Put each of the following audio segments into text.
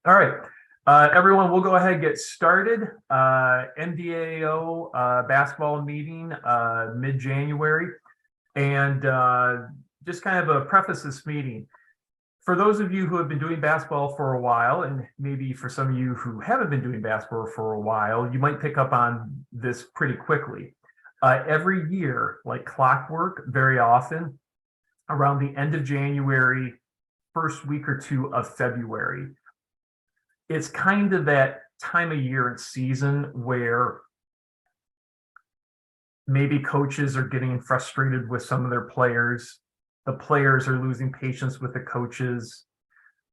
All right, everyone, we'll go ahead and get started. MDAO basketball meeting mid-January. And just kind of a preface this meeting. For those of you who have been doing basketball for a while, and maybe for some of you who haven't been doing basketball for a while, you might pick up on this pretty quickly. Every year, like clockwork, very often, around the end of January, first week or two of February, it's kind of that time of year and season where maybe coaches are getting frustrated with some of their players. The players are losing patience with the coaches.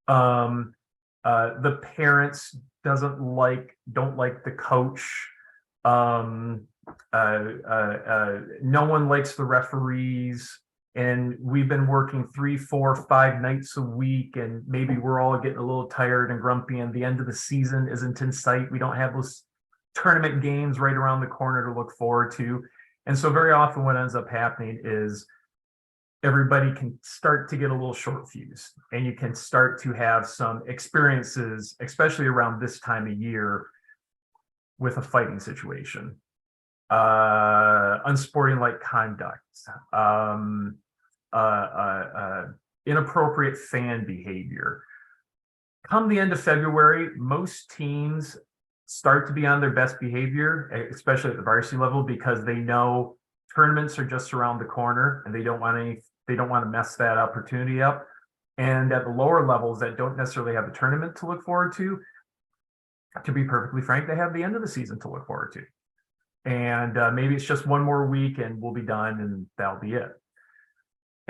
The parents don't like the coach. No one likes the referees. And we've been working 3, 4, 5 nights a week, and maybe we're all getting a little tired and grumpy, and the end of the season isn't in sight. We don't have those tournament games right around the corner to look forward to. And so very often what ends up happening is everybody can start to get a little short fused, and you can start to have some experiences, especially around this time of year, with a fighting situation, unsporting-like conduct, inappropriate fan behavior. Come the end of February, most teams start to be on their best behavior, especially at the varsity level, because they know tournaments are just around the corner and they don't want to mess that opportunity up. And at the lower levels that don't necessarily have the tournament to look forward to be perfectly frank, they have the end of the season to look forward to. And maybe it's just one more week and we'll be done and that'll be it.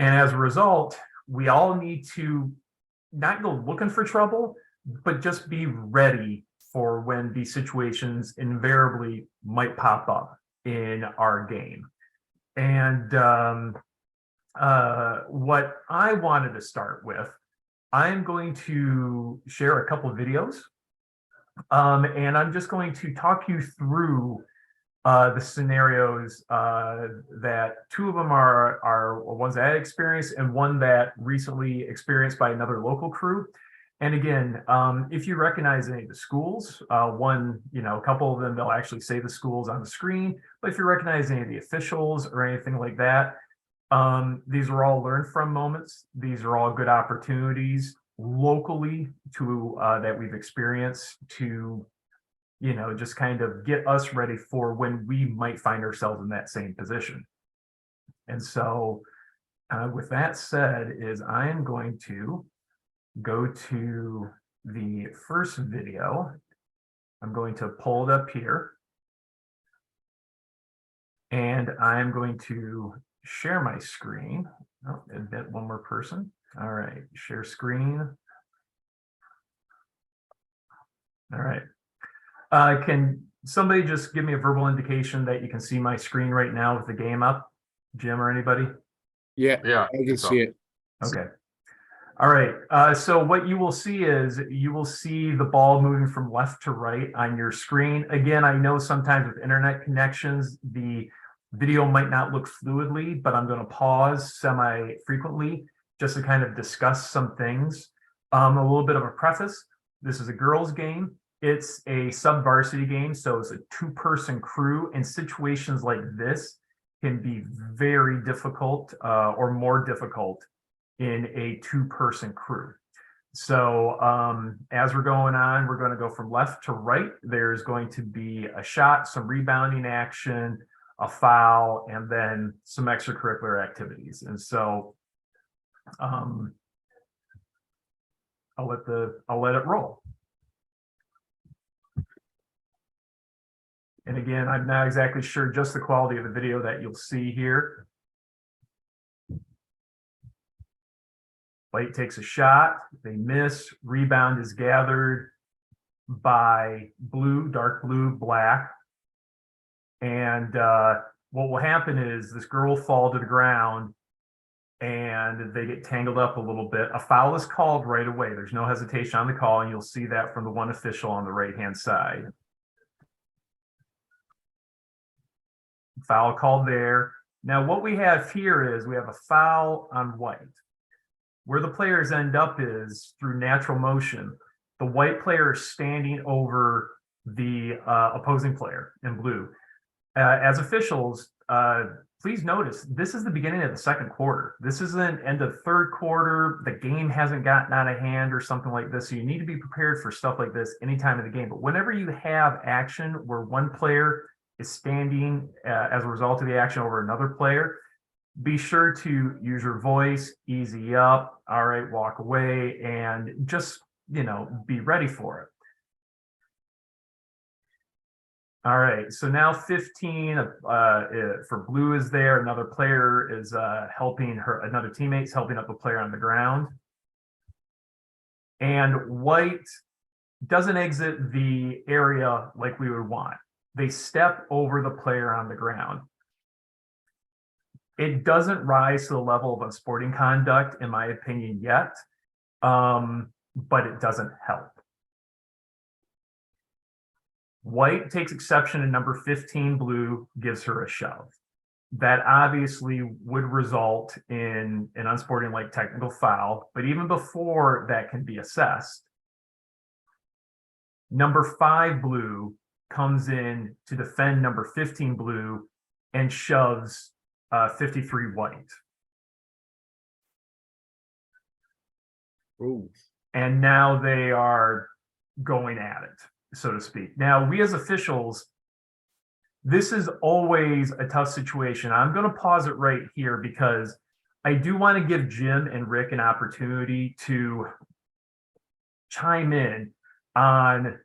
And as a result, we all need to not go looking for trouble, but just be ready for when these situations invariably might pop up in our game. And what I wanted to start with, I'm going to share a couple of videos, and I'm just going to talk you through the scenarios that two of them are ones that I experienced and one that recently experienced by another local crew. And again, if you recognize any of the schools, a couple of them, they'll actually say the schools on the screen. But if you recognize any of the officials or anything like that, these are all learn from moments. These are all good opportunities locally that we've experienced to, just kind of get us ready for when we might find ourselves in that same position. And so with that said, I am going to go to the first video. I'm going to pull it up here. And I'm going to share my screen. Oh, admit one more person. All right, share screen. All right. Can somebody just give me a verbal indication that you can see my screen right now with the game up? Jim or anybody? Yeah, I can see it. Okay. All right. So what you will see is you will see the ball moving from left to right on your screen. Again, I know sometimes with internet connections, the video might not look fluidly, but I'm going to pause semi-frequently just to kind of discuss some things. A little bit of a preface. This is a girls' game. It's a sub-varsity game, so it's a two-person crew, and situations like this can be very difficult or more difficult in a two-person crew. So as we're going on, we're going to go from left to right. There's going to be a shot, some rebounding action, a foul, and then some extracurricular activities. And so I'll let it roll. And again, I'm not exactly sure just the quality of the video that you'll see here. White takes a shot, they miss, rebound is gathered by blue, dark blue, black. And what will happen is this girl will fall to the ground and they get tangled up a little bit. A foul is called right away. There's no hesitation on the call, and you'll see that from the one official on the right-hand side. Foul called there. Now what we have here is we have a foul on white. Where the players end up is through natural motion. The white player is standing over the opposing player in blue. As officials, please notice this is the beginning of the second quarter. This isn't end of third quarter. The game hasn't gotten out of hand or something like this. So you need to be prepared for stuff like this anytime in the game. But whenever you have action where one player is standing as a result of the action over another player, be sure to use your voice, easy up, all right, walk away, and just, be ready for it. All right, so now 15 for blue is there. Another player is helping her, another teammate's helping up a player on the ground. And white doesn't exit the area like we would want. They step over the player on the ground. It doesn't rise to the level of unsporting conduct, in my opinion, yet, but it doesn't help. White takes exception to number 15, blue gives her a shove. That obviously would result in an unsporting-like technical foul, but even before that can be assessed, number 5, blue, comes in to defend number 15, blue, and shoves 53, white. Ooh. And now they are going at it, so to speak. Now, we as officials, this is always a tough situation. I'm going to pause it right here because I do want to give Jim and Rick an opportunity to chime in on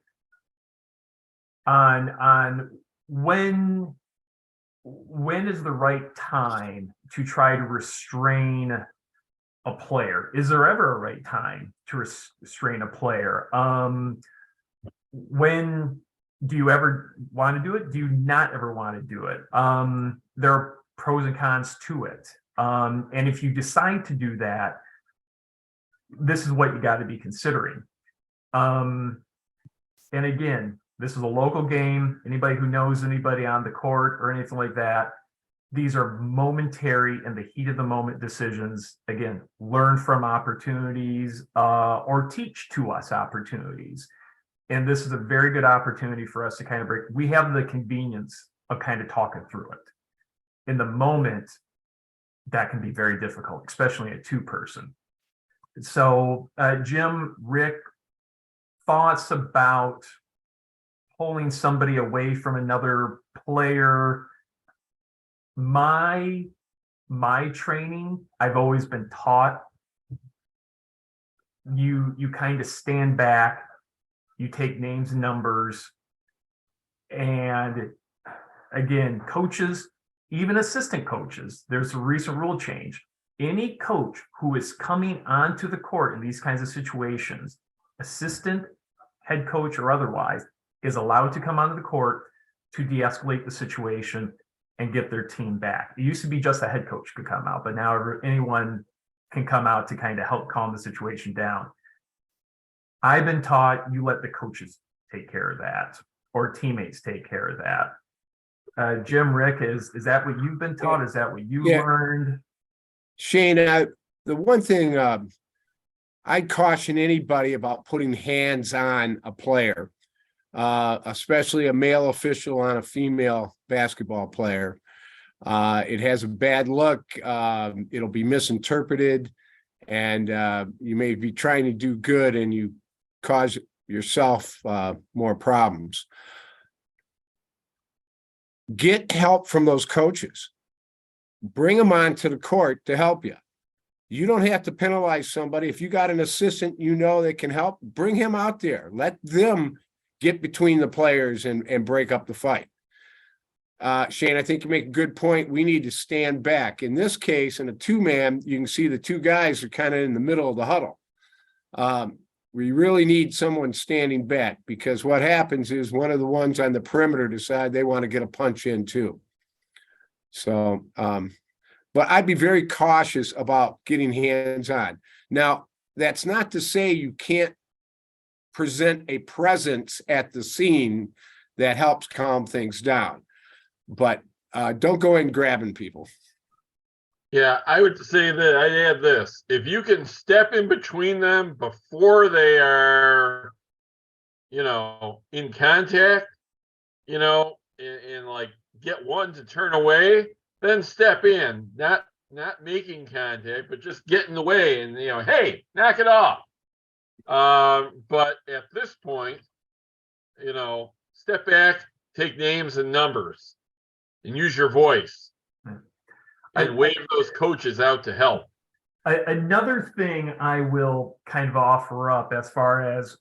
when is the right time to try to restrain a player? Is there ever a right time to restrain a player? When do you ever want to do it? Do you not ever want to do it? There are pros and cons to it. And if you decide to do that, this is what you got to be considering. And again, this is a local game. Anybody who knows anybody on the court or anything like that, these are momentary and the heat of the moment decisions. Again, learn from opportunities or teach to us opportunities. And this is a very good opportunity for us to kind of break. We have the convenience of kind of talking through it. In the moment, that can be very difficult, especially a two-person. So, Jim, Rick, thoughts about pulling somebody away from another player? My training, I've always been taught you kind of stand back, you take names and numbers, and again, coaches, even assistant coaches, there's a recent rule change. Any coach who is coming onto the court in these kinds of situations, assistant, head coach, or otherwise, is allowed to come onto the court to de-escalate the situation and get their team back. It used to be just the head coach could come out, but now anyone can come out to kind of help calm the situation down. I've been taught you let the coaches take care of that, or teammates take care of that. Jim, Rick, is that what you've been taught? Is that what you learned? Shane, the one thing I'd caution anybody about putting hands on a player, especially a male official on a female basketball player. It has a bad look. It'll be misinterpreted, and you may be trying to do good and you cause yourself more problems. Get help from those coaches. Bring them onto the court to help you. You don't have to penalize somebody. If you got an assistant that can help, bring him out there. Let them get between the players and break up the fight. Shane, I think you make a good point. We need to stand back. In this case, in a two-man, you can see the two guys are kind of in the middle of the huddle. We really need someone standing back, because what happens is one of the ones on the perimeter decide they want to get a punch in too. So, but I'd be very cautious about getting hands on. Now, that's not to say you can't present a presence at the scene that helps calm things down, but don't go in grabbing people. Yeah, I would say that I'd add this. If you can step in between them before they are in contact, and like get one to turn away, then step in, not making contact, but just get in the way and, hey, knock it off. But at this point, step back, take names and numbers, and use your voice, and wave those coaches out to help. Another thing I will kind of offer up as far as,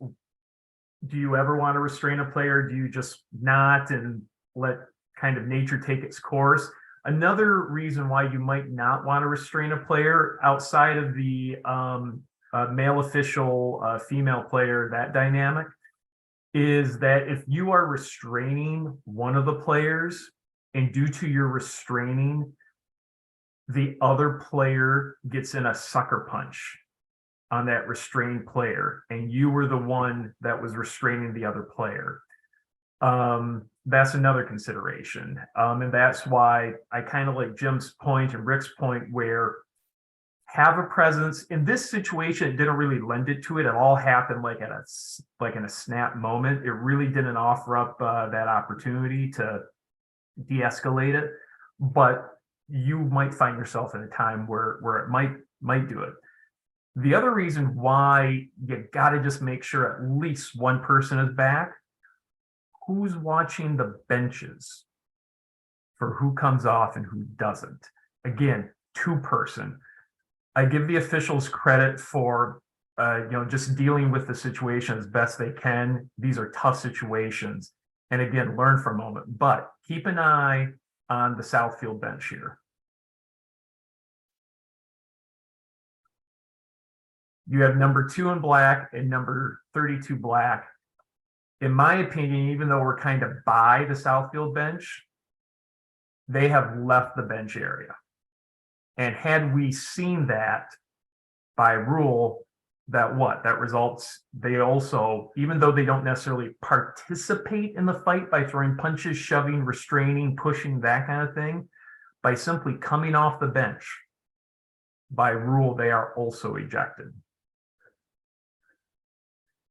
do you ever want to restrain a player? Do you just not and let kind of nature take its course? Another reason why you might not want to restrain a player outside of the male official, female player, that dynamic, is that if you are restraining one of the players and due to your restraining, the other player gets in a sucker punch on that restrained player, and you were the one that was restraining the other player. That's another consideration. And that's why I kind of like Jim's point and Rick's point, where have a presence. In this situation, it didn't really lend it to it. It all happened like in a snap moment. It really didn't offer up that opportunity to de-escalate it. But you might find yourself in a time where it might do it. The other reason why you got to just make sure at least one person is back, who's watching the benches for who comes off and who doesn't. Again, 2-person. I give the officials credit for just dealing with the situation as best they can. These are tough situations. And again, learn for a moment, but keep an eye on the Southfield bench here. You have number 2 in black and number 32 black. In my opinion, even though we're kind of by the Southfield bench, they have left the bench area. And had we seen that by rule, that results, they also, even though they don't necessarily participate in the fight by throwing punches, shoving, restraining, pushing, that kind of thing, by simply coming off the bench, by rule, they are also ejected.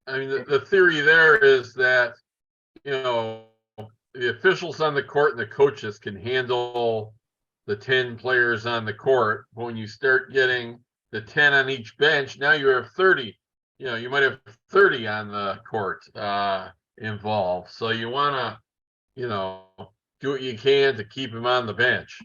I mean, the theory there is that, the officials on the court and the coaches can handle the 10 players on the court. But when you start getting the 10 on each bench, now you have 30. You might have 30 on the court involved. So you want to, do what you can to keep them on the bench.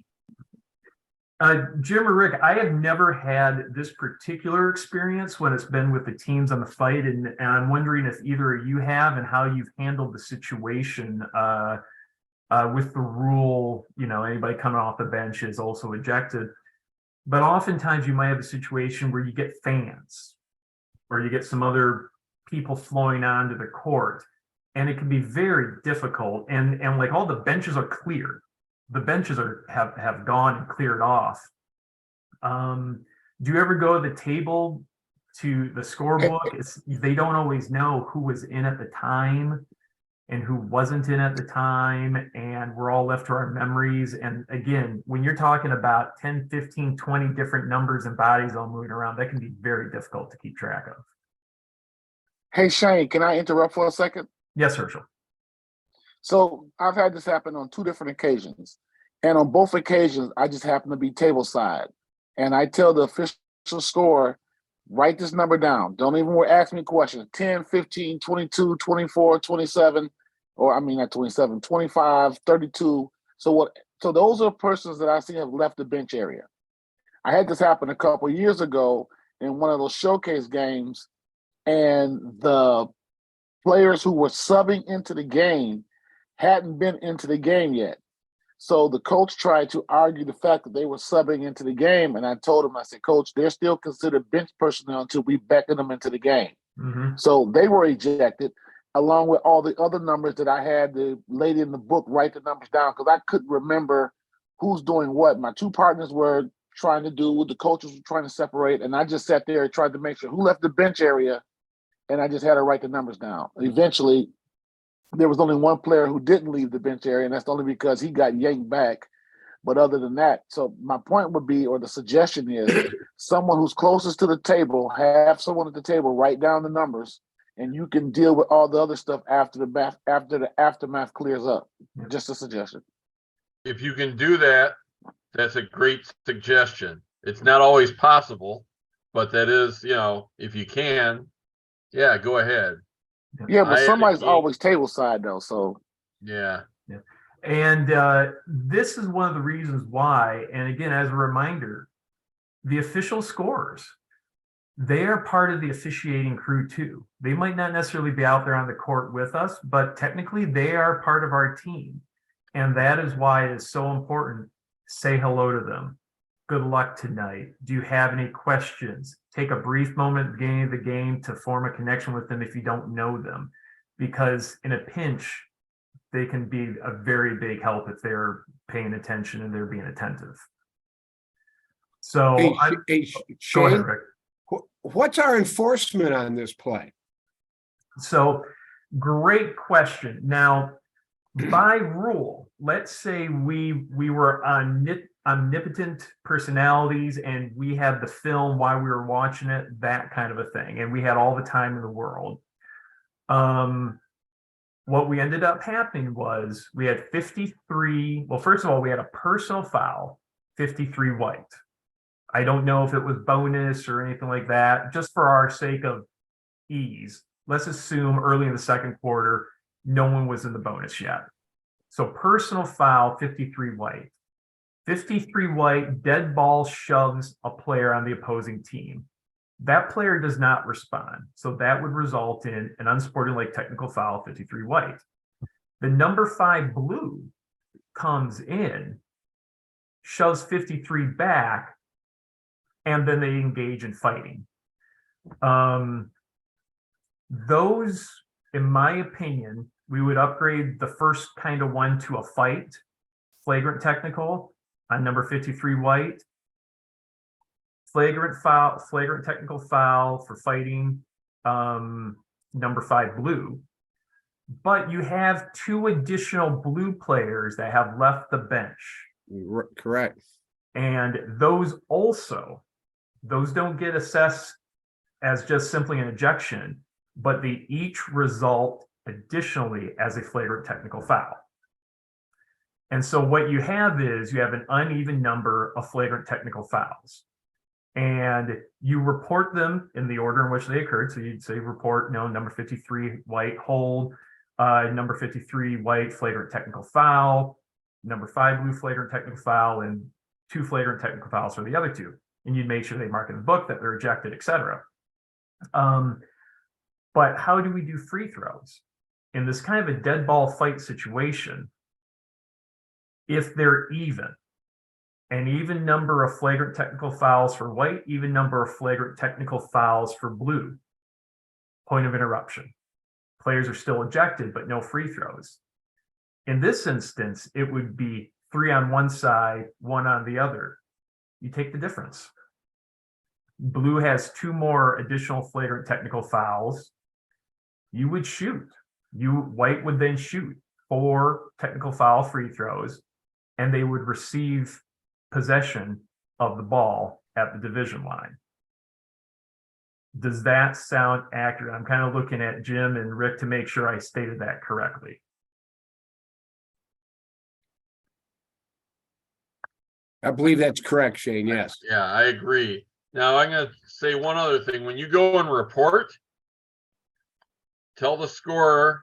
Jim or Rick, I have never had this particular experience when it's been with the teams on the fight, and I'm wondering if either of you have and how you've handled the situation with the rule, anybody coming off the bench is also ejected. But oftentimes you might have a situation where you get fans or you get some other people flowing onto the court, and it can be very difficult. And like all the benches are cleared. The benches have gone and cleared off. Do you ever go to the table to the scorebook? They don't always know who was in at the time and who wasn't in at the time, and we're all left to our memories. And again, when you're talking about 10, 15, 20 different numbers and bodies all moving around, that can be very difficult to keep track of. Hey, Shane, can I interrupt for a second? Yes, Herschel. So I've had this happen on 2 different occasions. And on both occasions, I just happen to be table side. And I tell the official scorer, write this number down. Don't even ask me questions. 10, 15, 22, 24, 27, or I mean, not 27, 25, 32. So those are persons that I see have left the bench area. I had this happen a couple of years ago in one of those showcase games, and the players who were subbing into the game hadn't been into the game yet. So the coach tried to argue the fact that they were subbing into the game. And I told him, I said, Coach, they're still considered bench personnel until we beckon them into the game. Mm-hmm. So they were ejected, along with all the other numbers that I had the lady in the book write the numbers down, because I couldn't remember who's doing what. My 2 partners were trying to do, the coaches were trying to separate. And I just sat there and tried to make sure who left the bench area. And I just had to write the numbers down. Eventually, there was only one player who didn't leave the bench area, and that's only because he got yanked back. But other than that, so my point would be, or the suggestion is, someone who's closest to the table, have someone at the table write down the numbers and you can deal with all the other stuff after the aftermath clears up. Yeah. Just a suggestion. If you can do that, that's a great suggestion. It's not always possible, but that is, if you can, yeah, go ahead. Yeah, but I had a somebody's game- always table side though. So Yeah. And this is one of the reasons why, and again, as a reminder, the official scorers, they are part of the officiating crew too. They might not necessarily be out there on the court with us, but technically they are part of our team. And that is why it is so important. Say hello to them. Good luck tonight. Do you have any questions? Take a brief moment at the beginning of the game to form a connection with them if you don't know them. Because in a pinch, they can be a very big help if they're paying attention and they're being attentive. So, Hey, go ahead, Shane, Rick. what's our enforcement on this play? So, great question. Now, by rule, let's say we were omnipotent personalities and we had the film while we were watching it, that kind of a thing, and we had all the time in the world. What we ended up happening was we had 53. Well, first of all, we had a personal foul, 53 white. I don't know if it was bonus or anything like that. Just for our sake of ease, let's assume early in the second quarter, no one was in the bonus yet. So personal foul, 53 white. 53 white, dead ball shoves a player on the opposing team. That player does not respond. So that would result in an unsportsmanlike technical foul, 53 white. The number 5 blue comes in, shoves 53 back, and then they engage in fighting. Those, in my opinion, we would upgrade the first kind of one to a fight, flagrant technical on number 53 white. Flagrant foul, flagrant technical foul for fighting, number 5 blue. But you have 2 additional blue players that have left the bench. Correct. And those don't get assessed as just simply an ejection, but they each result additionally as a flagrant technical foul. And so what you have is you have an uneven number of flagrant technical fouls. And you report them in the order in which they occurred. So you'd say report, number 53 white hold, number 53 white flagrant technical foul, number 5 blue flagrant technical foul, and 2 flagrant technical fouls for the other 2. And you'd make sure they mark in the book that they're ejected, etc. But how do we do free throws? In this kind of a dead ball fight situation, if they're even, an even number of flagrant technical fouls for white, even number of flagrant technical fouls for blue. Point of interruption. Players are still ejected, but no free throws. In this instance, it would be 3 on one side, 1 on the other. You take the difference. Blue has 2 more additional flagrant technical fouls. You would shoot. White would then shoot 4 technical foul free throws, and they would receive possession of the ball at the division line. Does that sound accurate? I'm kind of looking at Jim and Rick to make sure I stated that correctly. I believe that's correct, Shane. Yes. Yeah, I agree. Now I'm going to say one other thing. When you go and report, tell the scorer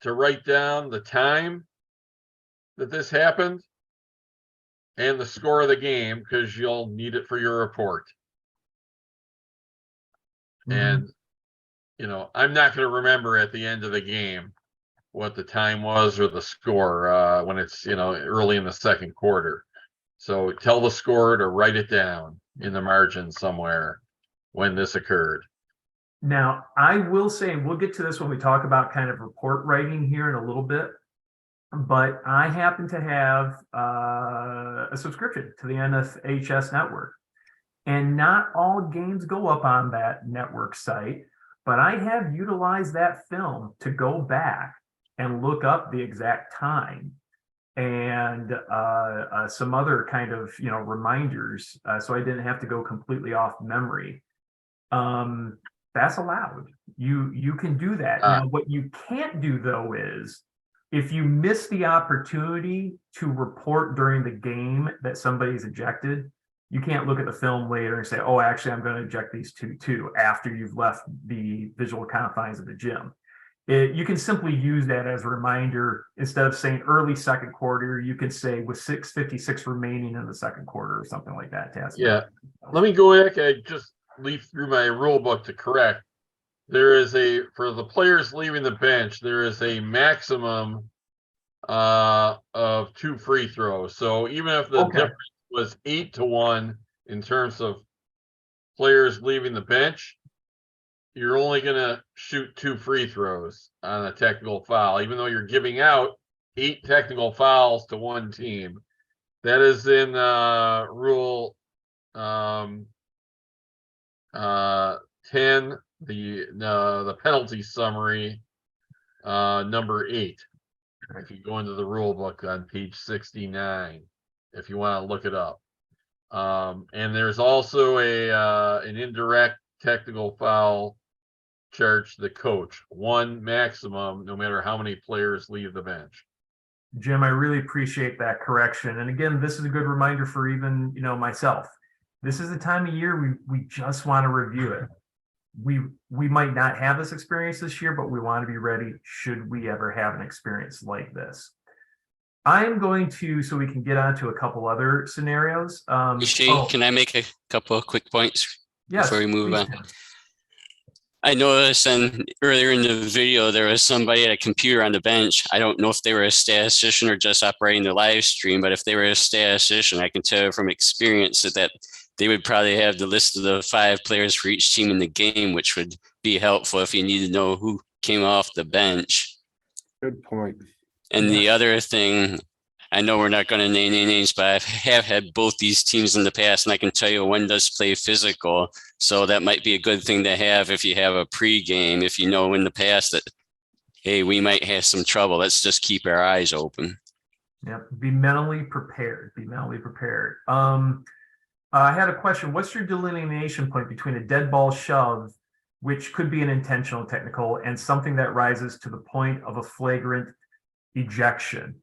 to write down the time that this happened and the score of the game, because you'll need it for your report. And, I'm not going to remember at the end of the game what the time was or the score when it's, early in the second quarter. So tell the scorer to write it down in the margin somewhere when this occurred. Now, I will say, and we'll get to this when we talk about kind of report writing here in a little bit, but I happen to have a subscription to the NFHS network. And not all games go up on that network site, but I have utilized that film to go back and look up the exact time and some other kind of, that's allowed. You can do that. Now, what you can't do though is if you miss the opportunity to report during the game that somebody's ejected, you can't look at the film later and say, oh, actually, I'm going to eject these two too after you've left the visual confines of the gym. You can simply use that as a reminder. Instead of saying early second quarter, you could say with 6:56 remaining in the second quarter or something like that. Yeah. Let me go back. I just leafed through my rule book to correct. There is for the players leaving the bench, there is a maximum of 2 free throws. So even if the difference was 8-1 in terms of players leaving the bench, you're only going to shoot 2 free throws on a technical foul, even though you're giving out 8 technical fouls to one team. That is in rule 10, the penalty summary, number 8. If you go into the rule book on page 69, if you want to look it up. And there's also an indirect technical foul charge to the coach, 1 maximum, no matter how many players leave the bench. Jim, I really appreciate that correction. And again, this is a good reminder for even, myself. This is the time of year we just want to review it. We might not have this experience this year, but we want to be ready should we ever have an experience like this. I'm going to, so we can get on to a couple other scenarios. Shane, can I make a couple of quick points before we move on? Tim. I noticed earlier in the video, there was somebody at a computer on the bench. I don't know if they were a statistician or just operating the live stream, but if they were a statistician, I can tell from experience that they would probably have the list of the 5 players for each team in the game, which would be helpful if you need to know who came off the bench. Good point. And the other thing, I know we're not going to name any names, but I have had both these teams in the past, and I can tell you one does play physical. So that might be a good thing to have if you have a pregame, if you know in the past that, hey, we might have some trouble. Let's just keep our eyes open. Yeah, be mentally prepared. Be mentally prepared. I had a question. What's your delineation point between a dead ball shove, which could be an intentional technical, and something that rises to the point of a flagrant ejection?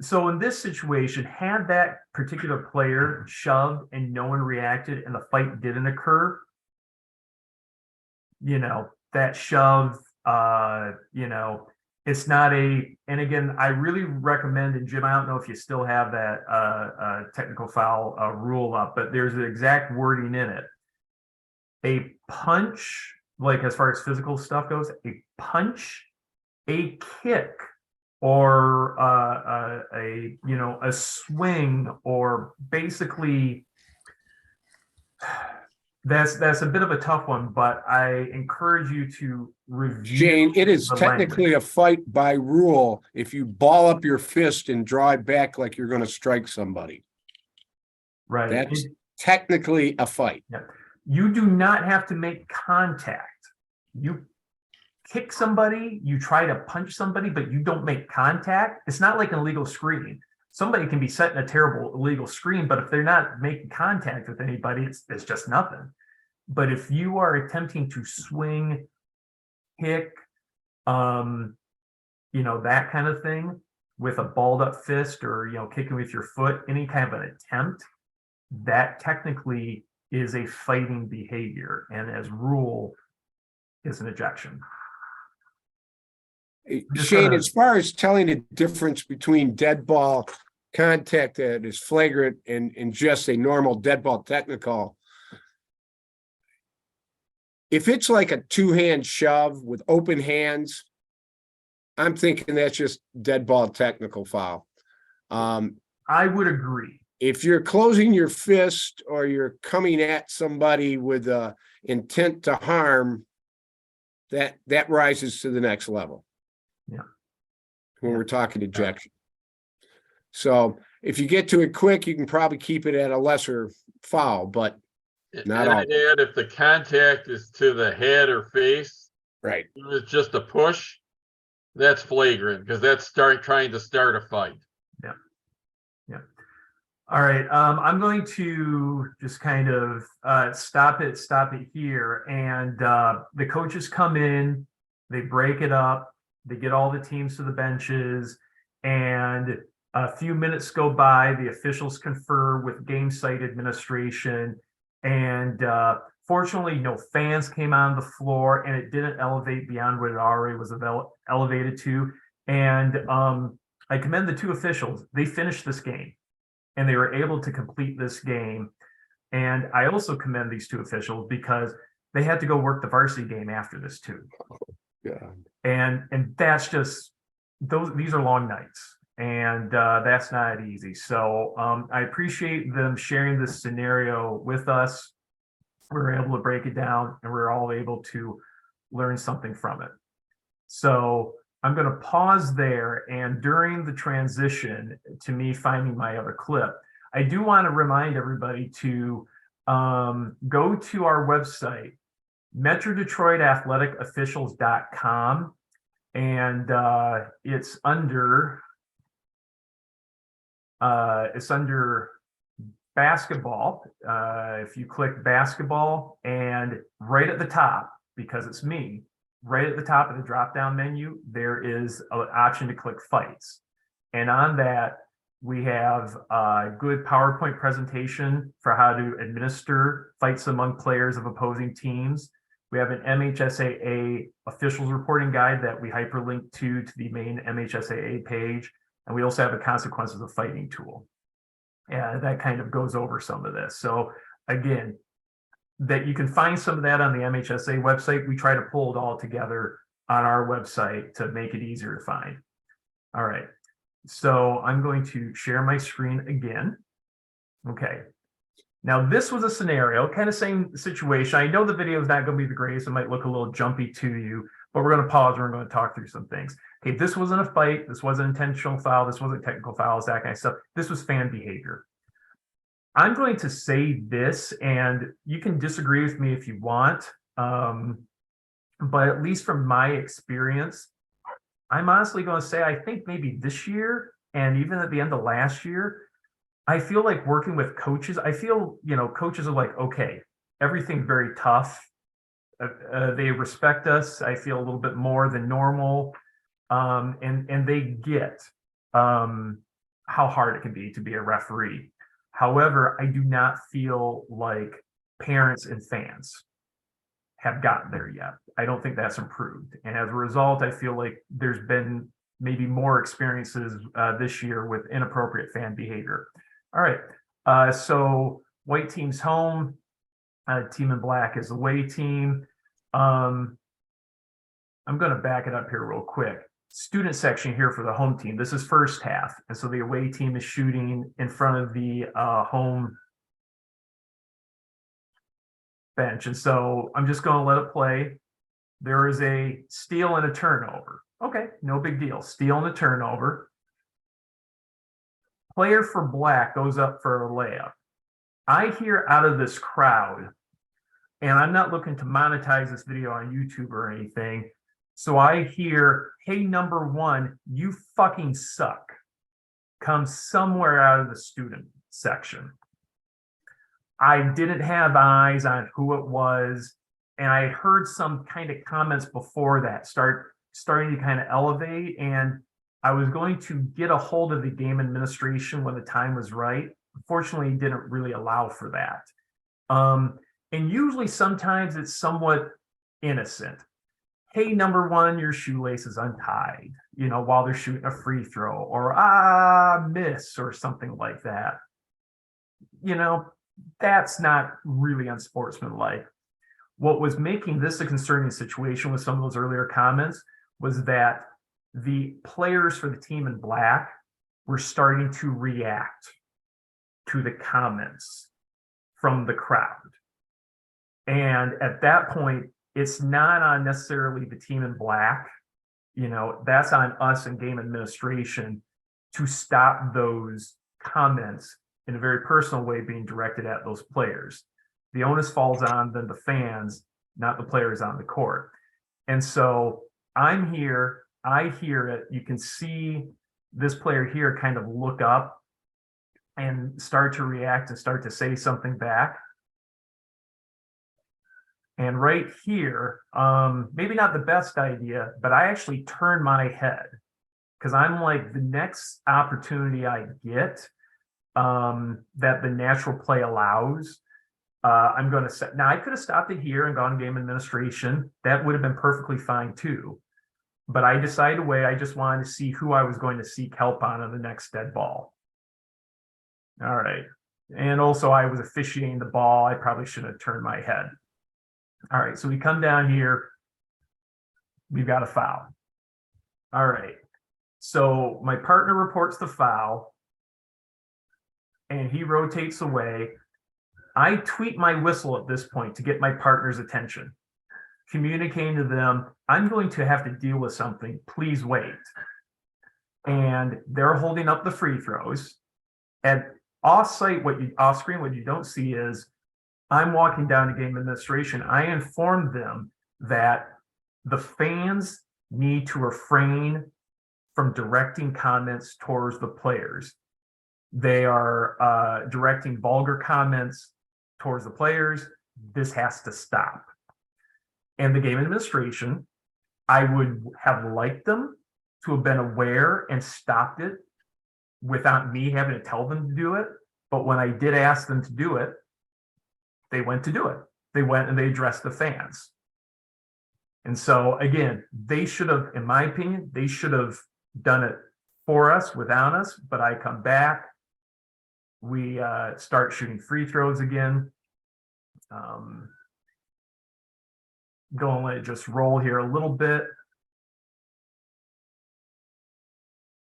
So in this situation, had that particular player shoved and no one reacted and the fight didn't occur, that shove, it's not and again, I really recommend, and Jim, I don't know if you still have that technical foul rule up, but there's the exact wording in it. A punch, like as far as physical stuff goes, a punch, a kick, or a swing, or basically that's a bit of a tough one, but I encourage you to review. Jane, it is technically a fight by rule if you ball up your fist and draw it back like you're going to strike somebody. Right. That's technically a fight. Yeah. You do not have to make contact. You kick somebody, you try to punch somebody, but you don't make contact. It's not like an illegal screen. Somebody can be setting a terrible illegal screen, but if they're not making contact with anybody, it's just nothing. But if you are attempting to swing, kick, that kind of thing with a balled up fist, or kicking with your foot, any kind of an attempt, that technically is a fighting behavior, and as rule is an ejection. Shane, as far as telling the difference between dead ball contact that is flagrant and just a normal dead ball technical, if it's like a 2-hand shove with open hands, I'm thinking that's just dead ball technical foul. I would agree. If you're closing your fist or you're coming at somebody with intent to harm, that rises to the next level. Yeah. When we're talking ejection. So if you get to it quick, you can probably keep it at a lesser foul, but not all. I'd add, if the contact is to the head or face, Right. if it's just a push, that's flagrant because that's trying to start a fight. Yeah. All right, I'm going to just kind of stop it here. And the coaches come in, they break it up, they get all the teams to the benches, and a few minutes go by, the officials confer with game site administration, and fortunately, no fans came on the floor, and it didn't elevate beyond what it already was elevated to. And I commend the two officials. They finished this game, and they were able to complete this game. And I also commend these two officials because they had to go work the varsity game after this too. Yeah. And that's just these are long nights, and that's not easy. So I appreciate them sharing this scenario with us. We were able to break it down, and we we're all able to learn something from it. So I'm going to pause there, and during the transition to me finding my other clip, I do want to remind everybody to go to our website, MetroDetroitAthleticOfficials.com, and it's under basketball. If you click basketball, and right at the top, because it's me, right at the top of the drop-down menu, there is an option to click fights. And on that, we have a good PowerPoint presentation for how to administer fights among players of opposing teams. We have an MHSAA officials reporting guide that we hyperlink to the main MHSAA page. And we also have a consequences of fighting tool. And that kind of goes over some of this. So again, that you can find some of that on the MHSA website. We try to pull it all together on our website to make it easier to find. All right, so I'm going to share my screen again. Okay, now this was a scenario, kind of same situation. I know the video is not going to be the greatest. It might look a little jumpy to you, but we're going to pause and we're going to talk through some things. Okay, this wasn't a fight. This wasn't intentional foul. This wasn't technical fouls, that kind of stuff. This was fan behavior. I'm going to say this, and you can disagree with me if you want, but at least from my experience, I'm honestly going to say I think maybe this year and even at the end of last year, I feel like working with coaches, I feel, coaches are like, okay, everything's very tough. They respect us. I feel a little bit more than normal, and they get how hard it can be to be a referee. However, I do not feel like parents and fans have gotten there yet. I don't think that's improved. And as a result, I feel like there's been maybe more experiences this year with inappropriate fan behavior. All right, so white team's home, team in black is away team. I'm gonna back it up here real quick. Student section here for the home team. This is first half. And so the away team is shooting in front of the home bench. And so I'm just going to let it play. There is a steal and a turnover. Okay, no big deal. Steal and a turnover. Player for black goes up for a layup. I hear out of this crowd, and I'm not looking to monetize this video on YouTube or anything, so I hear, hey, number one, you fucking suck, comes somewhere out of the student section. I didn't have eyes on who it was, and I heard some kind of comments before that starting to kind of elevate, and I was going to get a hold of the game administration when the time was right. Unfortunately, it didn't really allow for that. And usually sometimes it's somewhat innocent. Hey, number one, your shoelace is untied, while they're shooting a free throw, or miss, or something like that. That's not really unsportsmanlike. What was making this a concerning situation with some of those earlier comments was that the players for the team in black were starting to react to the comments from the crowd. And at that point, it's not on necessarily the team in black, that's on us and game administration to stop those comments in a very personal way being directed at those players. The onus falls on the fans, not the players on the court. And so I'm here, I hear it, you can see this player here kind of look up, and start to react and start to say something back. And right here, maybe not the best idea, but I actually turn my head because I'm like, the next opportunity I get that the natural play allows, I'm going to set. Now, I could have stopped it here and gone game administration. That would have been perfectly fine too. But I decided away. I just wanted to see who I was going to seek help on the next dead ball. All right. And also, I was officiating the ball. I probably should have turned my head. All right. So we come down here. We've got a foul. All right. So my partner reports the foul, and he rotates away. I tweet my whistle at this point to get my partner's attention, communicating to them, I'm going to have to deal with something. Please wait. And they're holding up the free throws. At off-site, off-screen, what you don't see is I'm walking down to game administration. I informed them that the fans need to refrain from directing comments towards the players. They are directing vulgar comments towards the players. This has to stop. And the game administration, I would have liked them to have been aware and stopped it without me having to tell them to do it. But when I did ask them to do it, they went to do it. They went and they addressed the fans. And so again, they should have, in my opinion, they should have done it for us without us, but I come back, we start shooting free throws again. Go and let it just roll here a little bit.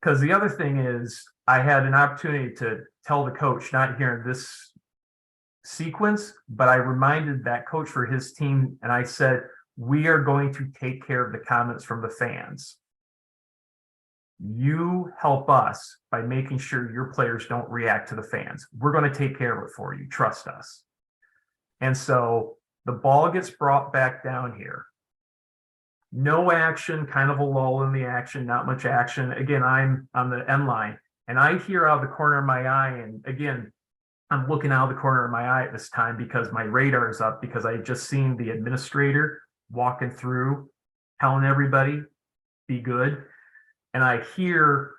Because the other thing is, I had an opportunity to tell the coach, not here in this sequence, but I reminded that coach for his team, and I said, we are going to take care of the comments from the fans. You help us by making sure your players don't react to the fans. We're going to take care of it for you. Trust us. And so the ball gets brought back down here. No action, kind of a lull in the action, not much action. Again, I'm on the end line, and I hear out of the corner of my eye, and again, I'm looking out of the corner of my eye at this time because my radar is up, because I had just seen the administrator walking through, telling everybody, be good. And I hear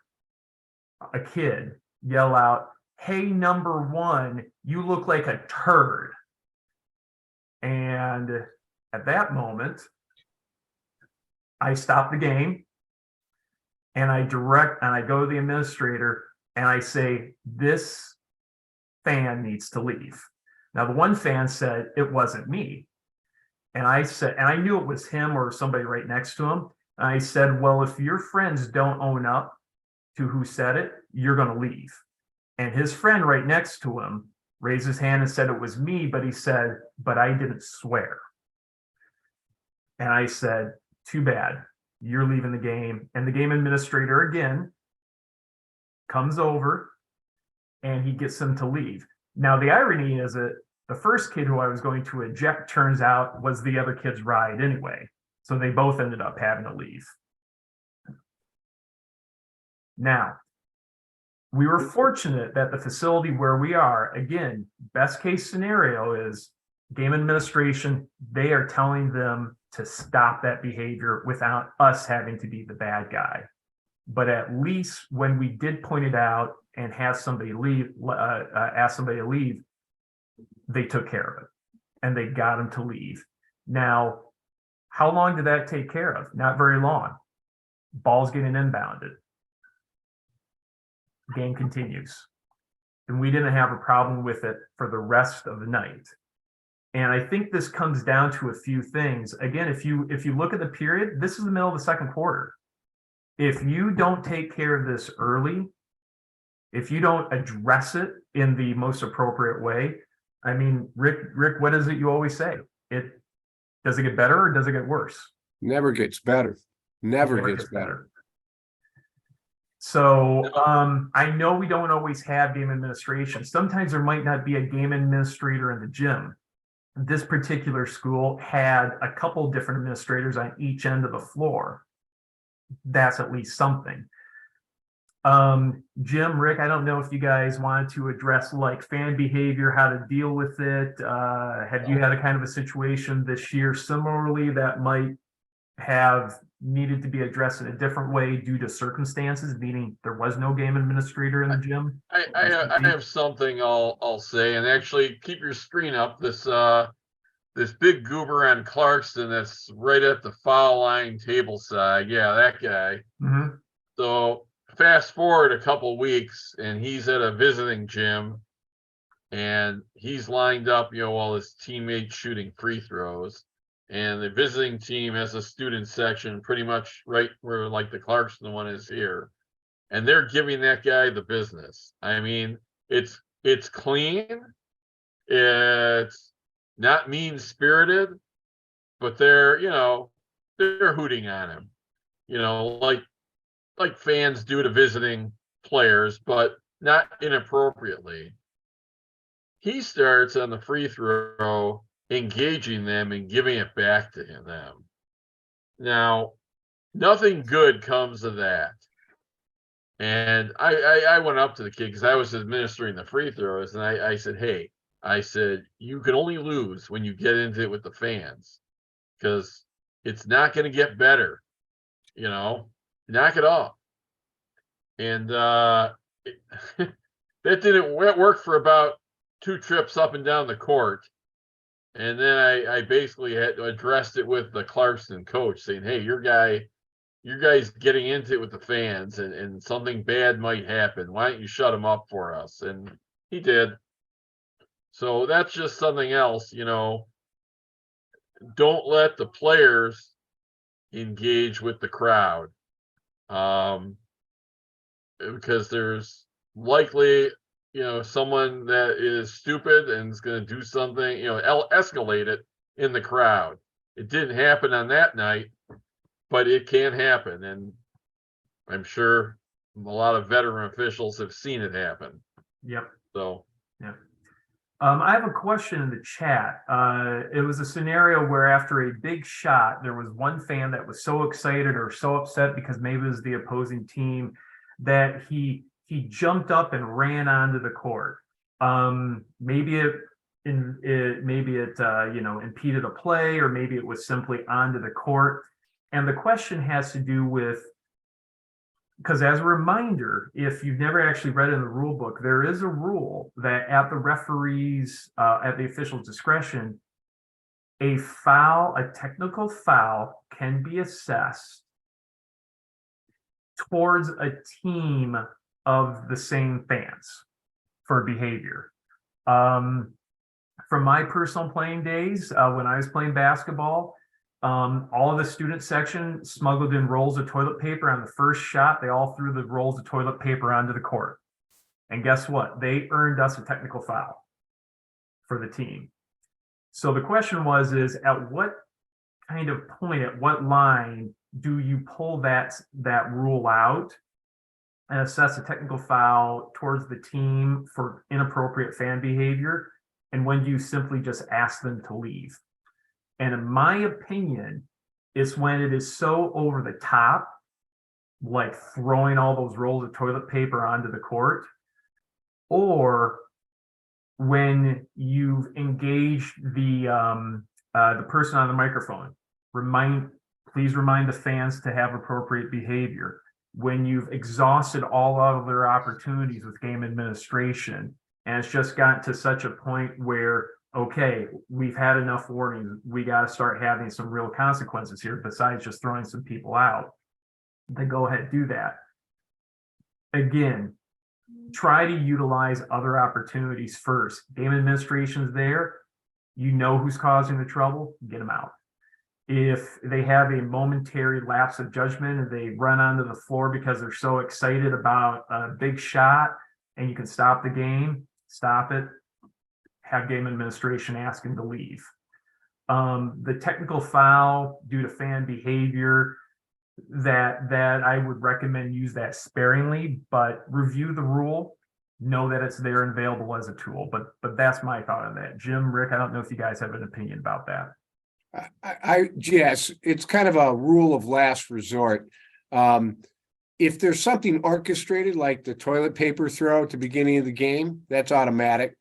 a kid yell out, hey, number one, you look like a turd. And at that moment, I stop the game and I go to the administrator and I say, this fan needs to leave. Now, the one fan said it wasn't me. And I said, and I knew it was him or somebody right next to him. And I said, well, if your friends don't own up to who said it, you're going to leave. And his friend right next to him raised his hand and said it was me, but he said, but I didn't swear. And I said, too bad, you're leaving the game. And the game administrator again comes over and he gets them to leave. Now, the irony is that the first kid who I was going to eject, turns out, was the other kid's ride anyway. So they both ended up having to leave. Now, we were fortunate that the facility where we are, again, best case scenario is game administration, they are telling them to stop that behavior without us having to be the bad guy. But at least when we did point it out and have somebody leave, ask somebody to leave, they took care of it and they got them to leave. Now, how long did that take care of? Not very long. Ball's getting inbounded. Game continues. And we didn't have a problem with it for the rest of the night. And I think this comes down to a few things. Again, if you look at the period, this is the middle of the second quarter. If you don't take care of this early, if you don't address it in the most appropriate way, I mean, Rick, what is it you always say? Does it get better or does it get worse? Never gets better. Never gets better. So I know we don't always have game administration. Sometimes there might not be a game administrator in the gym. This particular school had a couple different administrators on each end of the floor. That's at least something. Jim, Rick, I don't know if you guys wanted to address like fan behavior, how to deal with it. Have you had a kind of a situation this year similarly that might have needed to be addressed in a different way due to circumstances, meaning there was no game administrator in the gym? I have something I'll say, and actually keep your screen up. This big goober on Clarkston that's right at the foul line table side. Yeah, that guy. Mhm. So fast forward a couple weeks, and he's at a visiting gym, and he's lined up, while his teammates shooting free throws. And the visiting team has a student section pretty much right where like the Clarkston one is here. And they're giving that guy the business. I mean, it's clean. It's not mean spirited, but they're hooting on him, like fans do to visiting players, but not inappropriately. He starts on the free throw, engaging them and giving it back to them. Now, nothing good comes of that. And I went up to the kid because I was administering the free throws, and I said, hey, you can only lose when you get into it with the fans, because it's not going to get better. Knock it off. And that didn't work for about 2 trips up and down the court. And then I basically had addressed it with the Clarkston coach, saying, hey, your guy's getting into it with the fans, and something bad might happen. Why don't you shut him up for us? And he did. So that's just something else, don't let the players engage with the crowd. Because there's likely, someone that is stupid and is going to do something, escalate it in the crowd. It didn't happen on that night, but it can happen. And I'm sure a lot of veteran officials have seen it happen. Yep. So, yeah. I have a question in the chat. It was a scenario where after a big shot, there was one fan that was so excited or so upset because maybe it was the opposing team that he jumped up and ran onto the court. Maybe it impeded a play, or maybe it was simply onto the court. And the question has to do with, because as a reminder, if you've never actually read in the rule book, there is a rule that at the referees, at the official's discretion, a technical foul can be assessed towards a team of the same fans for behavior. From my personal playing days, when I was playing basketball, all of the student section smuggled in rolls of toilet paper on the first shot. They all threw the rolls of toilet paper onto the court. And guess what? They earned us a technical foul for the team. So the question is at what kind of point, at what line do you pull that rule out and assess a technical foul towards the team for inappropriate fan behavior? And when do you simply just ask them to leave? And in my opinion, it's when it is so over the top, like throwing all those rolls of toilet paper onto the court, or when you've engaged the person on the microphone. Please remind the fans to have appropriate behavior. When you've exhausted all other opportunities with game administration, and it's just gotten to such a point where, okay, we've had enough warnings, we got to start having some real consequences here besides just throwing some people out, then go ahead, do that. Again, try to utilize other opportunities first. Game administration's there, you know who's causing the trouble, get them out. If they have a momentary lapse of judgment and they run onto the floor because they're so excited about a big shot and you can stop the game, stop it. Have game administration ask him to leave. The technical foul due to fan behavior, that I would recommend use that sparingly, but review the rule, know that it's there and available as a tool. But that's my thought on that. Jim, Rick, I don't know if you guys have an opinion about that. Yes, it's kind of a rule of last resort. if there's something orchestrated, like the toilet paper throw at the beginning of the game, that's automatic.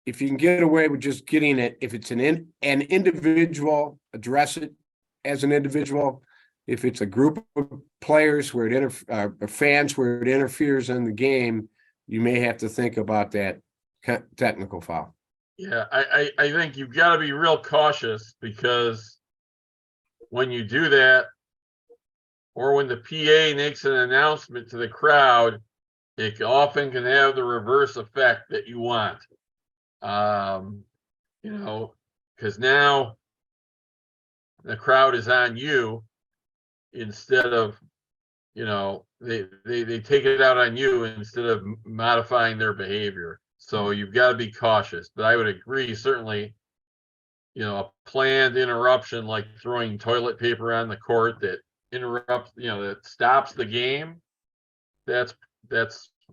If you can get away with just getting it, if it's an individual, address it as an individual. If it's a group of players where it fans where it interferes in the game, you may have to think about that technical foul. Yeah, I think you've got to be real cautious, because when you do that, or when the PA makes an announcement to the crowd, it often can have the reverse effect that you want. You know, because now the crowd is on you, instead of, you know, they take it out on you instead of modifying their behavior. So you've got to be cautious. But I would agree, certainly, you know, a planned interruption like throwing toilet paper on the court that interrupts, you know, that stops the game, that's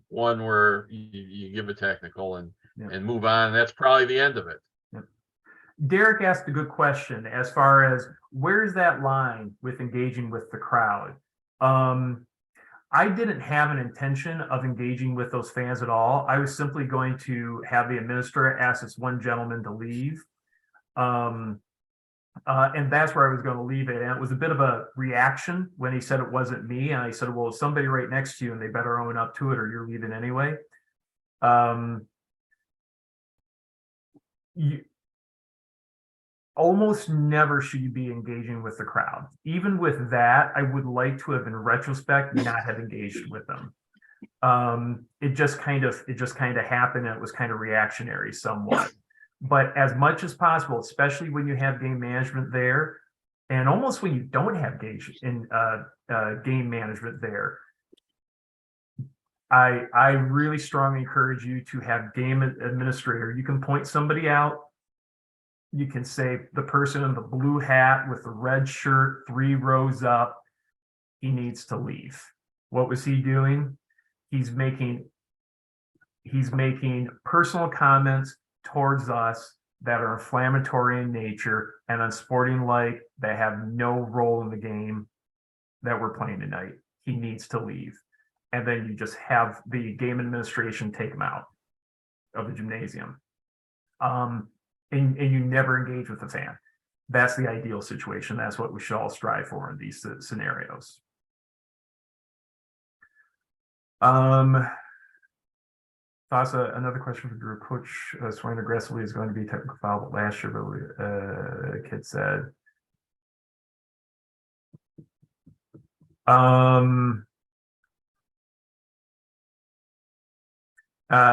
one where you give a technical and move on. That's probably the end of it. Derek asked a good question as far as where's that line with engaging with the crowd. I didn't have an intention of engaging with those fans at all. I was simply going to have the administrator ask this one gentleman to leave. And that's where I was going to leave it. And it was a bit of a reaction when he said it wasn't me. And I said, well, it's somebody right next to you and they better own up to it or you're leaving anyway. You almost never should you be engaging with the crowd. Even with that, I would like to have, in retrospect, not have engaged with them. It just kind of happened, and it was kind of reactionary somewhat. But as much as possible, especially when you have game management there, and almost when you don't have game management there, I really strongly encourage you to have game administrator. You can point somebody out. You can say the person in the blue hat with the red shirt, 3 rows up, he needs to leave. What was he doing? He's making personal comments towards us that are inflammatory in nature and unsporting-like, that have no role in the game that we're playing tonight. He needs to leave. And then you just have the game administration take him out of the gymnasium. And you never engage with the fan. That's the ideal situation. That's what we should all strive for in these scenarios. Thassa, another question for Drew. Coach swinging aggressively is going to be technical foul, but last year, kid said.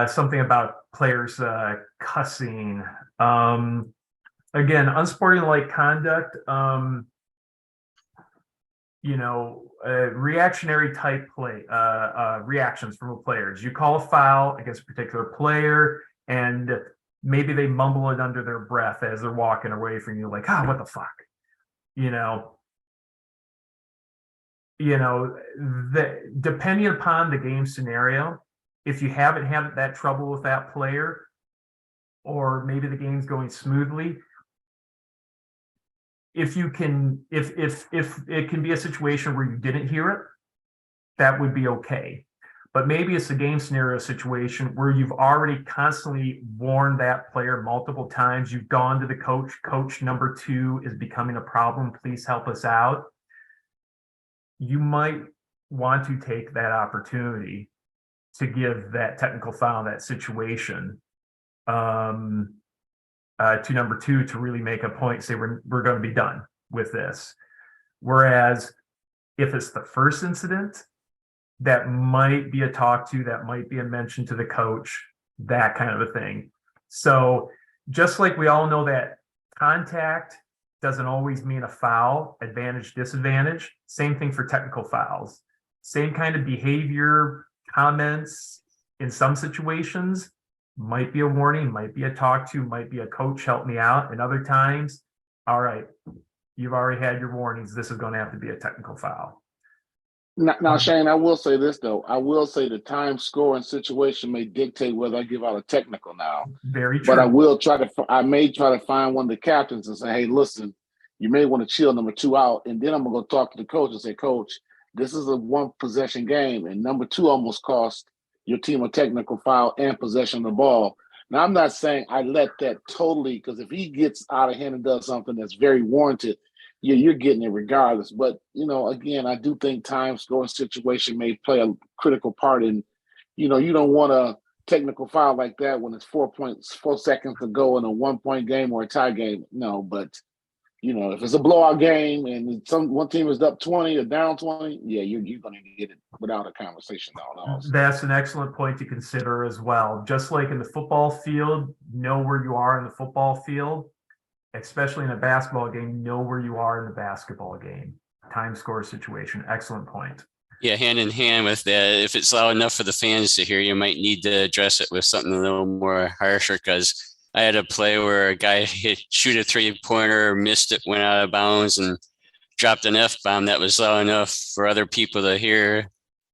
Something about players cussing. Again, unsporting-like conduct. Reactionary type reactions from players. You call a foul against a particular player, and maybe they mumble it under their breath as they're walking away from you, like, what the fuck, depending upon the game scenario. If you haven't had that trouble with that player, or maybe the game's going smoothly, if it can be a situation where you didn't hear it, that would be okay. But maybe it's a game scenario situation where you've already constantly warned that player multiple times. You've gone to the coach. Coach number 2 is becoming a problem. Please help us out. You might want to take that opportunity to give that technical foul in that situation to number 2 to really make a point, say we're going to be done with this. Whereas if it's the first incident, that might be a talk to, that might be a mention to the coach, that kind of a thing. So just like we all know that contact doesn't always mean a foul, advantage, disadvantage, same thing for technical fouls. Same kind of behavior, comments in some situations might be a warning, might be a talk to, might be a coach, help me out. And other times, all right, you've already had your warnings. This is going to have to be a technical foul. Now, Shane, I will say this, though. I will say the time, score, and situation may dictate whether I give out a technical now. Very true. But I may try to find one of the captains and say, hey, listen, you may want to chill number 2 out. And then I'm going to go talk to the coach and say, Coach, this is a one possession game, and number two almost cost your team a technical foul and possession of the ball. Now, I'm not saying I let that totally, because if he gets out of hand and does something that's very warranted, you're getting it regardless. But, you know, again, I do think time scoring situation may play a critical part in, you know, you don't want a technical foul like that when it's 4 seconds to go in a 1-point game or a tie game. No, but, you know, if it's a blowout game and one team is up 20 or down 20, yeah, you're going to get it without a conversation down. That's an excellent point to consider as well. Just like in the football field, know where you are in the football field, especially in a basketball game, know where you are in the basketball game. Time score situation. Excellent point. Yeah, hand in hand with that, if it's loud enough for the fans to hear, you might need to address it with something a little more harsher, because I had a play where a guy hit shoot a 3-pointer, missed it, went out of bounds, and dropped an F-bomb that was loud enough for other people to hear.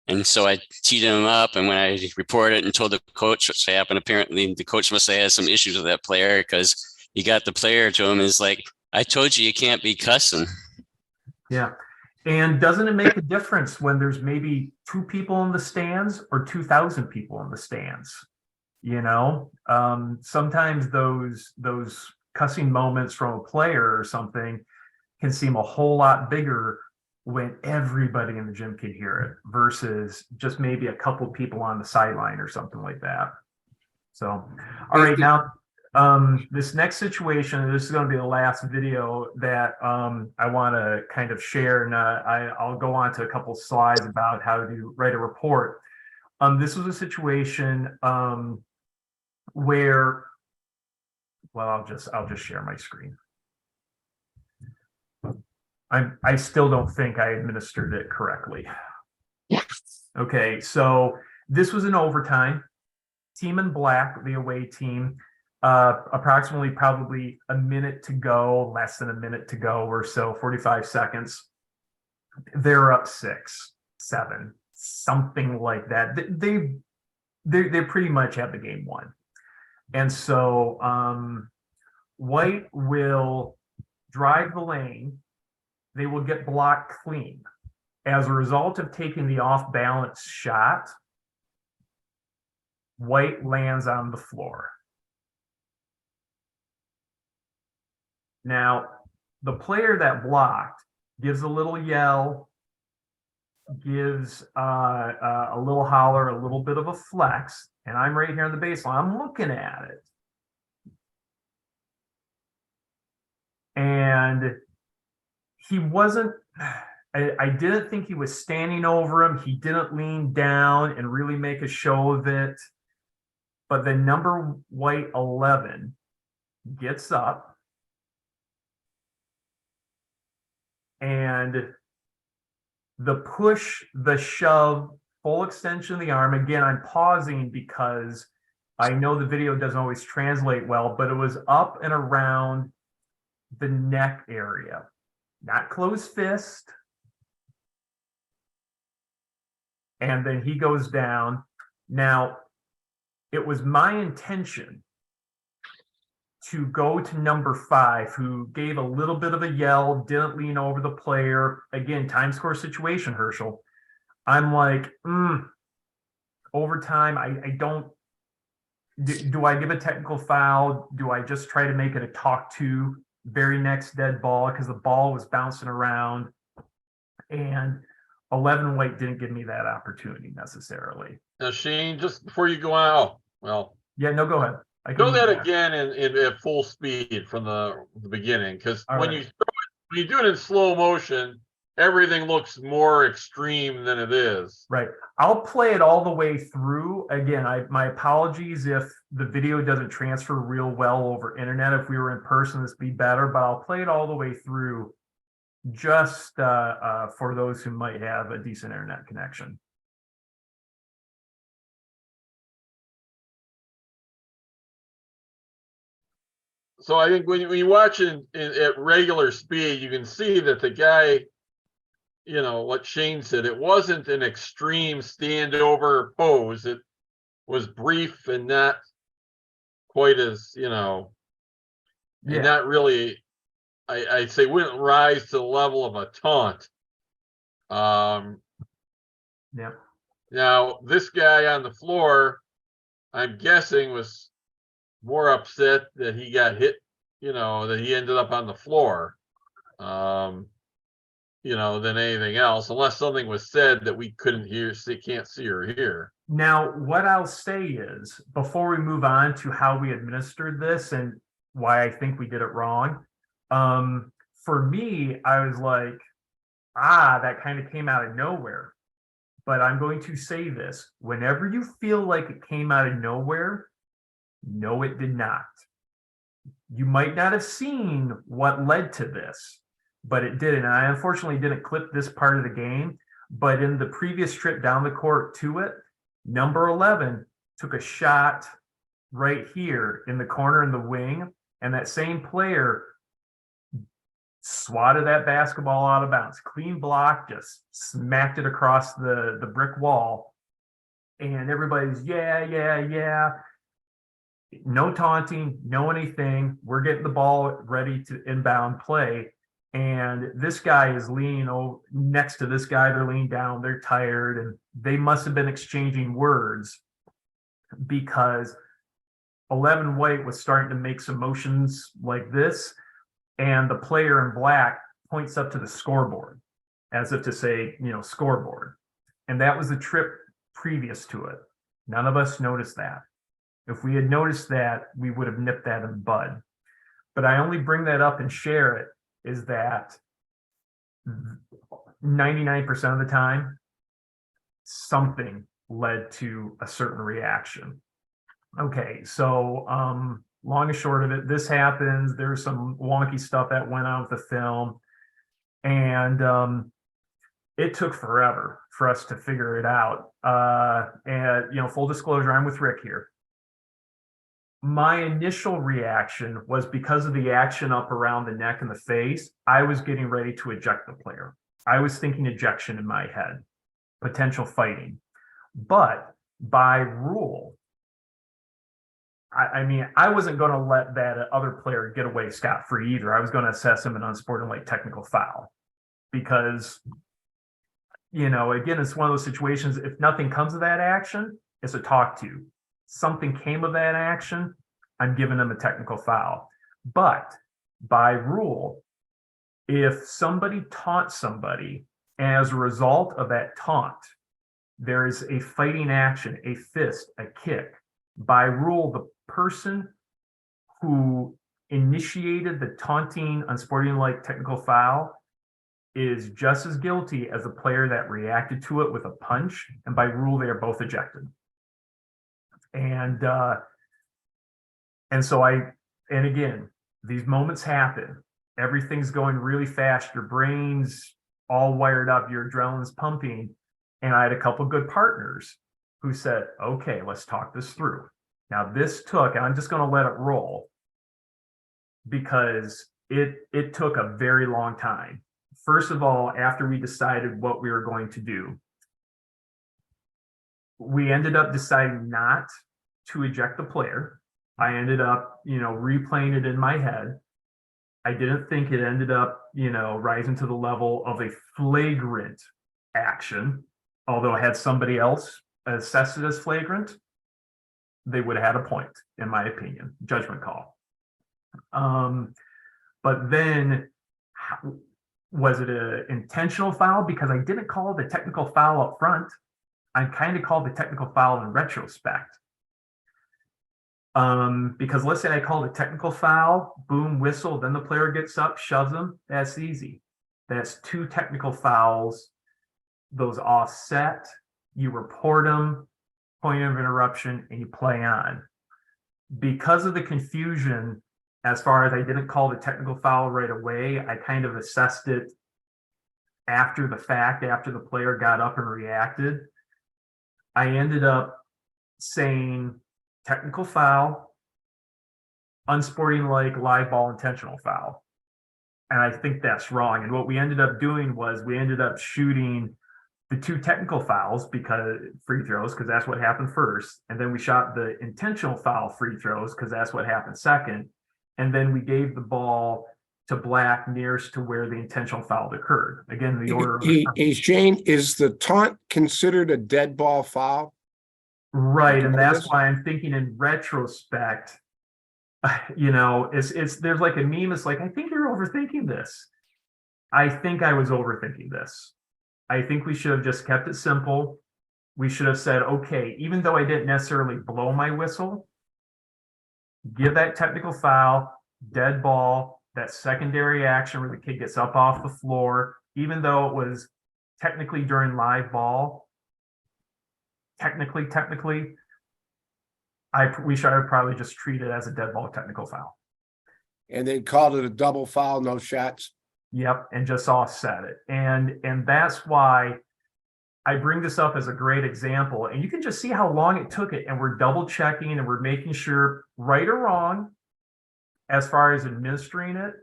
And so I teed him up, and when I reported it and told the coach what's happened, apparently the coach must have had some issues with that player, because he got the player to him is like, I told you can't be cussing. Yeah. And doesn't it make a difference when there's maybe 2 people in the stands or 2,000 people in the stands? You know, sometimes those cussing moments from a player or something can seem a whole lot bigger when everybody in the gym can hear it versus just maybe a couple people on the sideline or something like that. So, all right, now this next situation, this is going to be the last video that I want to kind of share, and I'll go on to a couple slides about how to write a report. This was a situation where, well, I'll just share my screen. I still don't think I administered it correctly. Okay, so this was an overtime. Team in black, the away team, approximately probably a minute to go, less than a minute to go or so, 45 seconds. They're up 6, 7, something like that. They pretty much have the game won. And so White will drive the lane. They will get blocked clean. As a result of taking the off-balance shot, White lands on the floor. Now, the player that blocked gives a little yell, gives a little holler, a little bit of a flex, and I'm right here on the baseline. I'm looking at it. And he wasn't, I didn't think he was standing over him. He didn't lean down and really make a show of it. But the number White 11 gets up and the push, the shove, full extension of the arm. Again, I'm pausing because I know the video doesn't always translate well, but it was up and around the neck area, not closed fist. And then he goes down. Now, it was my intention to go to number 5, who gave a little bit of a yell, didn't lean over the player. Again, time score situation, Herschel. I'm like, overtime, I don't, do I give a technical foul? Do I just try to make it a talk to very next dead ball? Because the ball was bouncing around. And 11 White didn't give me that opportunity necessarily. Now, Shane, just before you go out, well, yeah, no, go ahead. Go that again in at full speed from the beginning, because when you do it in slow motion, everything looks more extreme than it is. Right. I'll play it all the way through. Again, my apologies if the video doesn't transfer real well over internet. If we were in person, this would be better, but I'll play it all the way through just for those who might have a decent internet connection. So I think when you watch it at regular speed, you can see that the guy, you know, what Shane said, it wasn't an extreme standover pose. It was brief and not quite as, you know, and not really, I'd say wouldn't rise to the level of a taunt. Yep. Now, this guy on the floor, I'm guessing, was more upset that he got hit, that he ended up on the floor, than anything else, unless something was said that we couldn't can't see or hear. Now, what I'll say is, before we move on to how we administered this and why I think we did it wrong, for me, I was like, that kind of came out of nowhere. But I'm going to say this, whenever you feel like it came out of nowhere, no, it did not. You might not have seen what led to this, but it did. And I unfortunately didn't clip this part of the game, but in the previous trip down the court to it, number 11 took a shot right here in the corner in the wing, and that same player swatted that basketball out of bounds. Clean block, just smacked it across the brick wall. And everybody's, yeah. No taunting, no anything. We're getting the ball ready to inbound play. And this guy is leaning next to this guy. They're leaning down, they're tired, and they must have been exchanging words because 11 White was starting to make some motions like this. And the player in black points up to the scoreboard as if to say, scoreboard. And that was the trip previous to it. None of us noticed that. If we had noticed that, we would have nipped that in the bud. But I only bring that up and share it is that 99% of the time, something led to a certain reaction. Okay, so long and short of it, this happens. There's some wonky stuff that went on with the film, and it took forever for us to figure it out. And full disclosure, I'm with Rick here. My initial reaction was because of the action up around the neck and the face, I was getting ready to eject the player. I was thinking ejection in my head, potential fighting. But by rule, I wasn't going to let that other player get away scot-free either. I was going to assess him an unsportsmanlike technical foul because, again, it's one of those situations, if nothing comes of that action, it's a talk to. Something came of that action, I'm giving him a technical foul. But by rule, if somebody taunts somebody, and as a result of that taunt, there is a fighting action, a fist, a kick, by rule, the person who initiated the taunting, unsportsmanlike technical foul is just as guilty as the player that reacted to it with a punch, and by rule, they are both ejected. And so and again, these moments happen. Everything's going really fast. Your brain's all wired up. Your adrenaline's pumping. And I had a couple good partners who said, okay, let's talk this through. Now this took, and I'm just going to let it roll because it took a very long time. First of all, after we decided what we were going to do, we ended up deciding not to eject the player. I ended up, replaying it in my head. I didn't think it ended up, rising to the level of a flagrant action. Although had somebody else assessed it as flagrant, they would have had a point, in my opinion, judgment call. But then, was it an intentional foul? Because I didn't call the technical foul up front. I kind of called the technical foul in retrospect. Because let's say I called a technical foul, boom, whistle, then the player gets up, shoves them. That's easy. That's 2 technical fouls. Those offset, you report them, point of interruption, and you play on. Because of the confusion, as far as I didn't call the technical foul right away, I kind of assessed it after the fact, after the player got up and reacted. I ended up saying technical foul, unsportsmanlike live ball intentional foul. And I think that's wrong. And what we ended up doing was we ended up shooting the 2 technical fouls because free throws, because that's what happened first. And then we shot the intentional foul free throws because that's what happened second. And then we gave the ball to black nearest to where the intentional foul occurred. Again, the order of Shane, is the taunt considered a dead ball foul? right, and that's Regardless? why I'm thinking in retrospect, you know, it's there's like a meme. It's like, I think you're overthinking this. I think I was overthinking this. I think we should have just kept it simple. We should have said, okay, even though I didn't necessarily blow my whistle, give that technical foul, dead ball, that secondary action where the kid gets up off the floor, even though it was technically during live ball. Technically, we should have probably just treat it as a dead ball technical foul. And they called it a double foul, no shots. Yep, and just offset it. And that's why I bring this up as a great example. And you can just see how long it took it. And we're double checking and we're making sure, right or wrong, as far as administering it,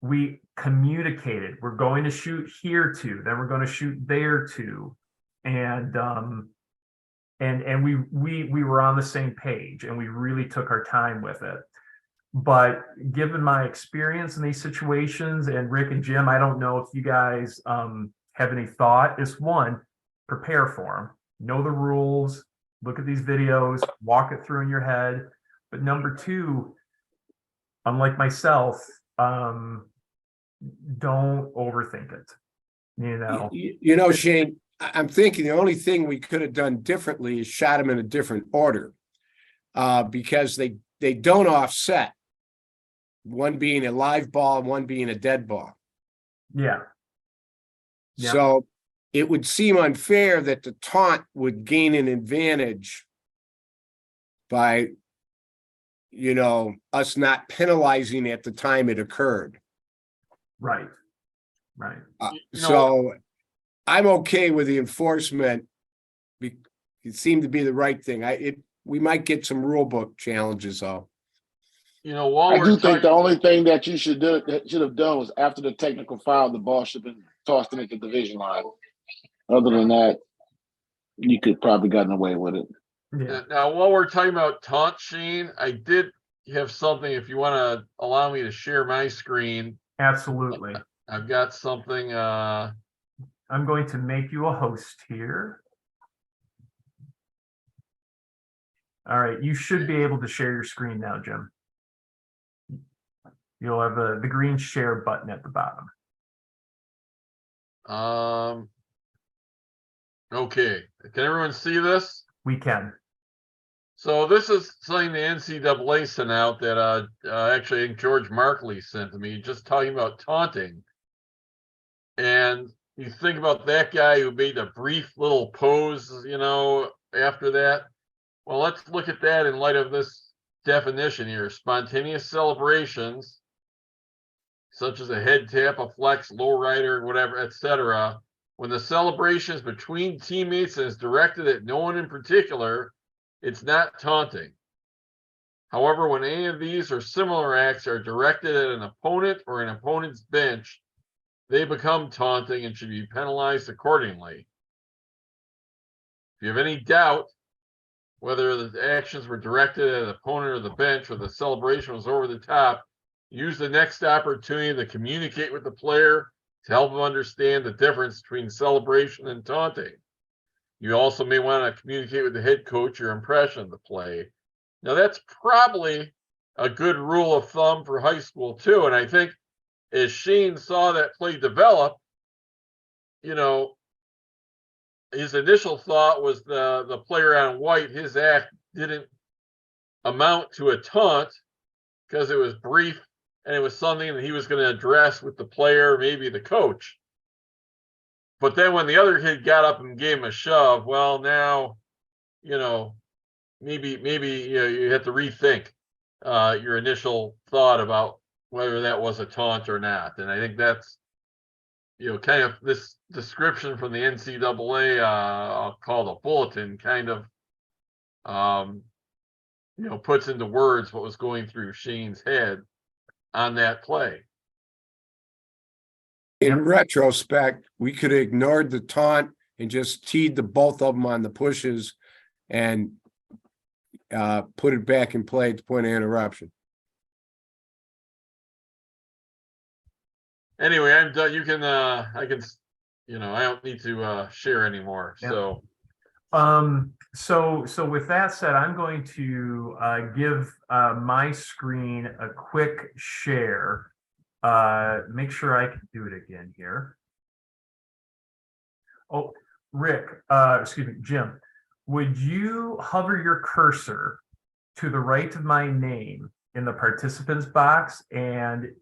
we communicated. We're going to shoot here too, then we're going to shoot there too. And we were on the same page and we really took our time with it. But given my experience in these situations, and Rick and Jim, I don't know if you guys have any thought. Is one, prepare for them, know the rules, look at these videos, walk it through in your head. But number two, unlike myself, don't overthink it. You know, You know, Shane, I'm thinking the only thing we could have done differently is shot them in a different order. Because they don't offset. One being a live ball and one being a dead ball. yeah. Yeah. So it would seem unfair that the taunt would gain an advantage by, you know, us not penalizing at the time it occurred. Right. So I'm okay with the enforcement. It seemed to be the right thing. We might get some rule book challenges though. You know, while I we're do think talking, the only thing that you should have done was after the technical foul, the ball should have been tossed in at the division line. Other than that, you could probably gotten away with it. Yeah. now while we're talking about taunt, Shane, I did have something. If you want to allow me to share my screen, Absolutely. I've got something. I'm going to make you a host here. All right, you should be able to share your screen now, Jim. You'll have the green share button at the bottom. Okay, can everyone see this? We can. So this is something the NCAA sent out that actually I think George Markley sent to me, just talking about taunting. And you think about that guy who made a brief little pose, you know, after that. Well, let's look at that in light of this definition here. Spontaneous celebrations, such as a head tap, a flex, low rider, whatever, etc. When the celebration is between teammates and is directed at no one in particular, it's not taunting. However, when any of these or similar acts are directed at an opponent or an opponent's bench, they become taunting and should be penalized accordingly. If you have any doubt whether the actions were directed at an opponent or the bench or the celebration was over the top, use the next opportunity to communicate with the player to help them understand the difference between celebration and taunting. You also may want to communicate with the head coach your impression of the play. Now, that's probably a good rule of thumb for high school, too. And I think as Shane saw that play develop, you know, his initial thought was the player on white, his act didn't amount to a taunt because it was brief and it was something that he was going to address with the player, maybe the coach. But then when the other kid got up and gave him a shove, well, now, you know, maybe you know, you have to rethink your initial thought about whether that was a taunt or not. And I think that's, you know, kind of this description from the NCAA, I'll call it a bulletin, kind of, you know, puts into words what was going through Shane's head on that play. In retrospect, we could have ignored the taunt and just teed the both of them on the pushes and put it back in play at the point of interruption. Anyway, I'm done. You can, I can, I don't need to share anymore. Yeah. So So with that said, I'm going to give my screen a quick share. Make sure I can do it again here. Oh, Rick, excuse me, Jim, would you hover your cursor to the right of my name in the participants box, and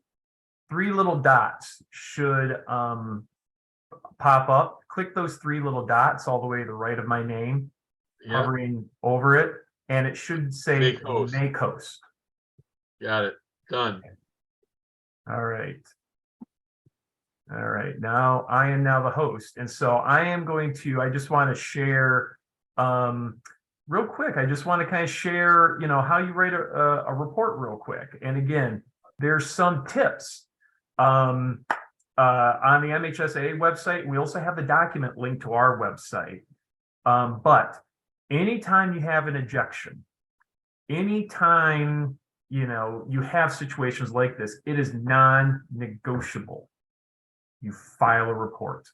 3 little dots should pop up. Click those 3 little dots all the way to the right of my name, yeah, hovering over it, and it should say Make host. Make host. got it. Done. All right. All right. Now I am now the host. And so I am going to, I just want to share real quick. I just want to kind of share, how you write a report real quick. And again, there's some tips. On the MHSAA website, we also have the document linked to our website. But anytime you have an ejection, anytime you have situations like this, it is non-negotiable. You file a report.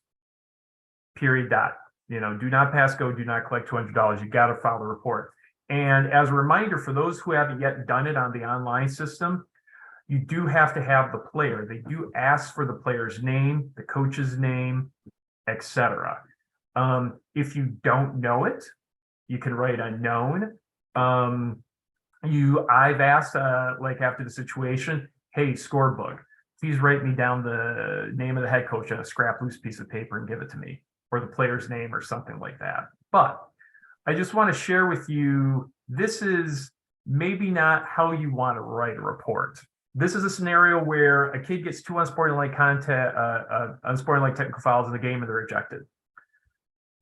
Period. Dot. Do not pass go. Do not collect $200. You got to file the report. And as a reminder, for those who haven't yet done it on the online system, you do have to have the player. They do ask for the player's name, the coach's name, etc. If you don't know it, you can write unknown. I've asked, like after the situation, hey, scorebook, please write me down the name of the head coach on a scrap loose piece of paper and give it to me, or the player's name or something like that. But I just want to share with you, this is maybe not how you want to write a report. This is a scenario where a kid gets 2 unsportsmanlike technical fouls in the game and they're ejected.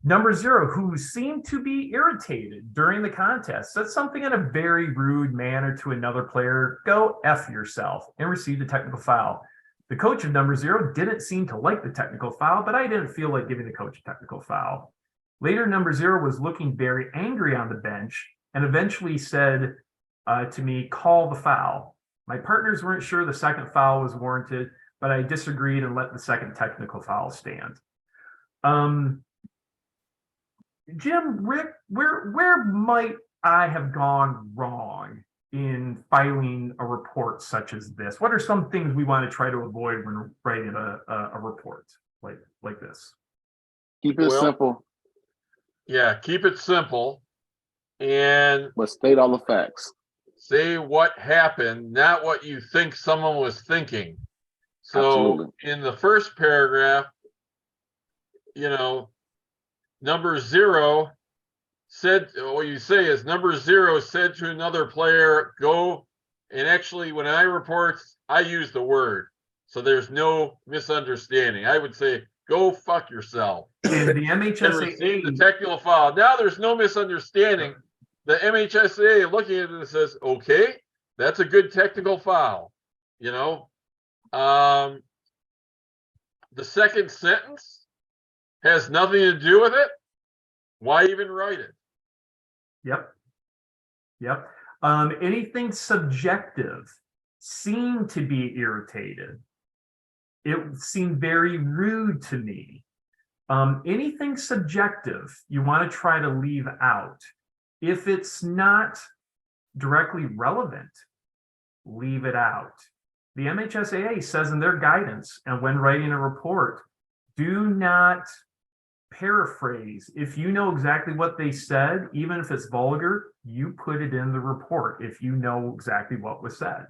Number 0, who seemed to be irritated during the contest, said something in a very rude manner to another player, go F yourself, and received a technical foul. The coach of number 0 didn't seem to like the technical foul, but I didn't feel like giving the coach a technical foul. Later, number 0 was looking very angry on the bench and eventually said to me, call the foul. My partners weren't sure the second foul was warranted, but I disagreed and let the second technical foul stand. Jim, Rick, where might I have gone wrong in filing a report such as this? What are some things we want to try to avoid when writing a report like this? Keep it simple, Yeah, keep it simple and but state all the facts. say what happened, not what you think someone was thinking. So Absolutely. in the first paragraph, number 0 said, what you say is number 0 said to another player, go. And actually, when I report, I use the word. So there's no misunderstanding. I would say, go fuck yourself. And the And receive the MHSAA, technical foul. Now there's no misunderstanding. The MHSAA looking at it says, okay, that's a good technical foul. The second sentence has nothing to do with it. Why even write it? Yep. Anything subjective seemed to be irritated. It seemed very rude to me. Anything subjective you want to try to leave out. If it's not directly relevant, leave it out. The MHSAA says in their guidance, and when writing a report, do not paraphrase. If you know exactly what they said, even if it's vulgar, you put it in the report if you know exactly what was said.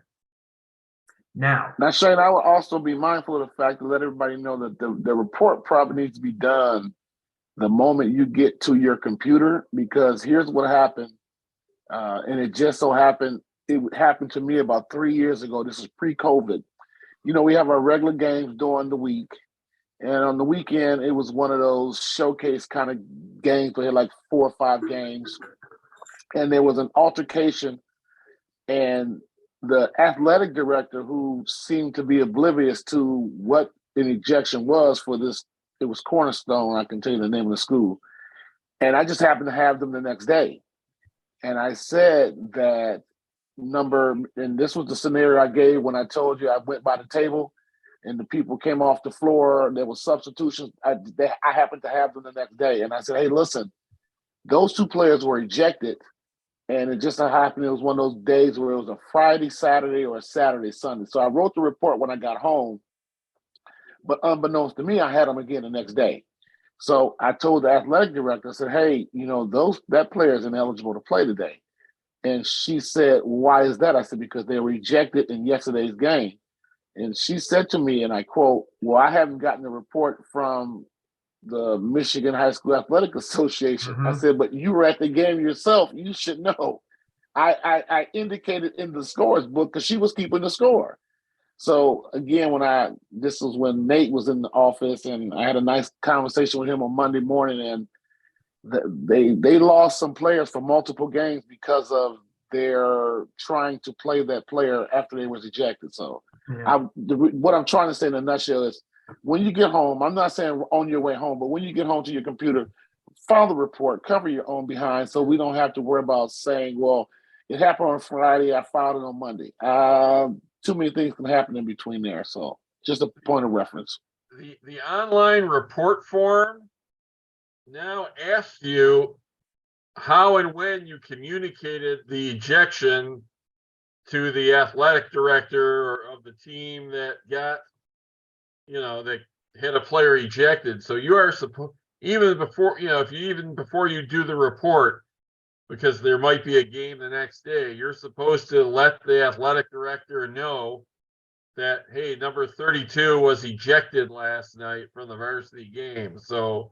Now, Shane, I would also be mindful of the fact to let everybody know that the report probably needs to be done the moment you get to your computer, because here's what happened. And it just so happened, it happened to me about 3 years ago. This is pre-COVID. We have our regular games during the week. And on the weekend, it was one of those showcase kind of games. We had like 4 or 5 games. And there was an altercation. And the athletic director, who seemed to be oblivious to what an ejection was for this, it was Cornerstone, I can tell you the name of the school. And I just happened to have them the next day. And I said that and this was the scenario I gave when I told you I went by the table and the people came off the floor. There was substitutions. I happened to have them the next day, and I said, "Hey, listen, those two players were ejected, and it just so happened it was one of those days where it was a Friday, Saturday, or a Saturday, Sunday." So I wrote the report when I got home, but unbeknownst to me, I had them again the next day. So I told the athletic director, I said, "Hey, that player is ineligible to play today." And she said, "Why is that?" I said, "Because they were ejected in yesterday's game." And she said to me, and I quote, "Well, I haven't gotten a report from the Michigan High School Athletic Association." I said, "But you were at the game yourself. You should know." I indicated in the scores book because she was keeping the score. So again, this was when Nate was in the office, and I had a nice conversation with him on Monday morning, and they lost some players for multiple games because of their trying to play that player after they was ejected. So what I'm trying to say in a nutshell is, when you get home, I'm not saying on your way home, but when you get home to your computer, file the report, cover your own behind, so we don't have to worry about saying, "Well, it happened on Friday, I filed it on Monday." Too many things can happen in between there. So just a point of reference. The online report form now asks you how and when you communicated the ejection to the athletic director of the team that got, that had a player ejected. So you are supposed, even before, before you do the report, because there might be a game the next day, you're supposed to let the athletic director know that, hey, number 32 was ejected last night from the varsity game. So,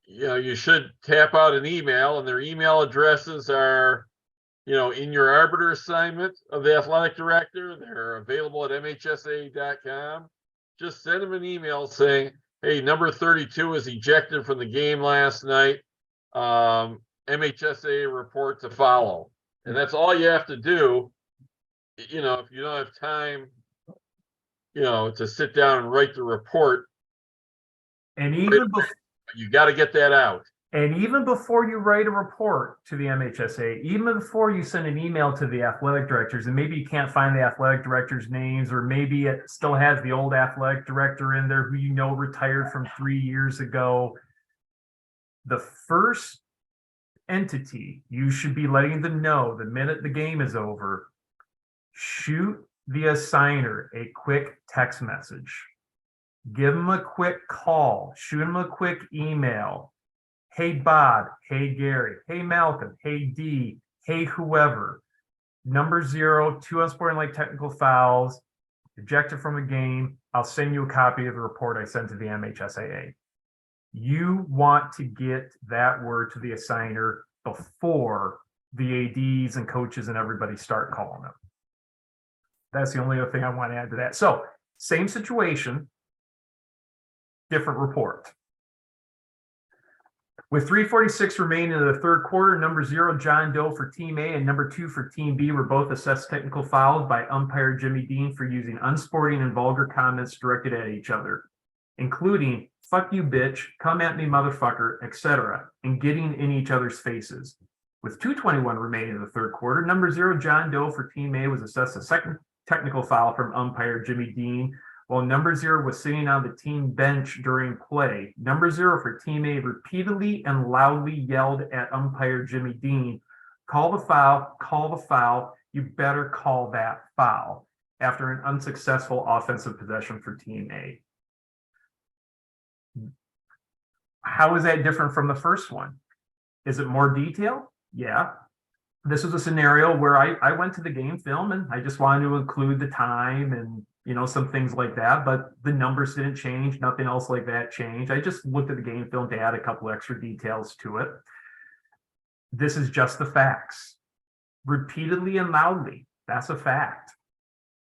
you should tap out an email, and their email addresses are, in your arbiter assignment of the athletic director. They're available at mhsa.com. Just send them an email saying, "Hey, number 32 is ejected from the game last night. MHSA report to follow." And that's all you have to do. If you don't have time, to sit down and write the report, And even you got to get that out. And even before you write a report to the MHSA, even before you send an email to the athletic directors, and maybe you can't find the athletic directors' names, or maybe it still has the old athletic director in there who retired from 3 years ago, the first entity you should be letting them know the minute the game is over, shoot the assigner a quick text message. Give them a quick call. Shoot them a quick email. "Hey, Bob. Hey, Gary. Hey, Malcolm. Hey, D. Hey, whoever. Number 0, 2 unsporting technical fouls, ejected from a game. I'll send you a copy of the report I sent to the MHSAA." You want to get that word to the assigner before the ADs and coaches and everybody start calling them. That's the only other thing I want to add to that. So, same situation, different report. With 3:46 remaining in the third quarter, number 0, John Doe for Team A, and number 2 for Team B were both assessed technical fouls by umpire Jimmy Dean for using unsporting and vulgar comments directed at each other, including "fuck you, bitch," "come at me, motherfucker," etc., and getting in each other's faces. With 2:21 remaining in the third quarter, number 0, John Doe for Team A was assessed a second technical foul from umpire Jimmy Dean. While number 0 was sitting on the team bench during play, number 0 for Team A repeatedly and loudly yelled at umpire Jimmy Dean, "Call the foul, call the foul, you better call that foul," after an unsuccessful offensive possession for Team A. How is that different from the first one? Is it more detail? Yeah. This is a scenario where I went to the game film and I just wanted to include the time and some things like that, but the numbers didn't change. Nothing else like that changed. I just looked at the game film to add a couple extra details to it. This is just the facts. Repeatedly and loudly. That's a fact.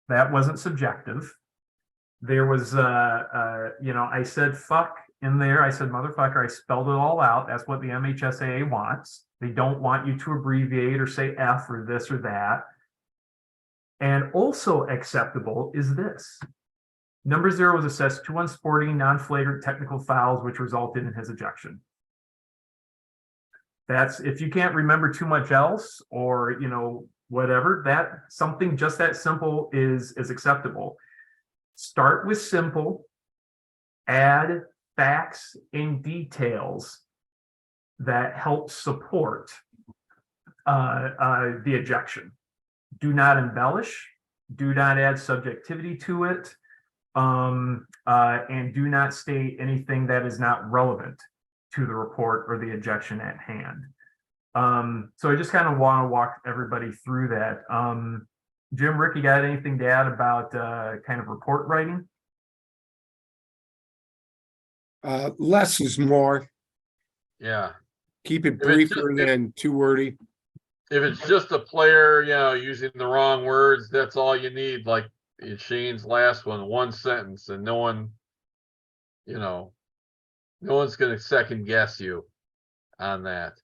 That wasn't subjective. There was, I said fuck in there. I said motherfucker. I spelled it all out. That's what the MHSAA wants. They don't want you to abbreviate or say F or this or that. And also acceptable is this. Number 0 was assessed 2 unsporting, non-flagrant technical fouls, which resulted in his ejection. That's, if you can't remember too much else, or whatever, that something just that simple is acceptable. start with simple, add facts and details that help support the ejection. Do not embellish, do not add subjectivity to it, and do not state anything that is not relevant to the report or the ejection at hand. So I just kind of want to walk everybody through that. Jim, Rick, you got anything to add about kind of report writing? Less is more. Yeah. Keep it If it's briefer just- than too wordy. If it's just a player, using the wrong words, that's all you need. Like Shane's last one sentence, and no one's going to second guess you on that.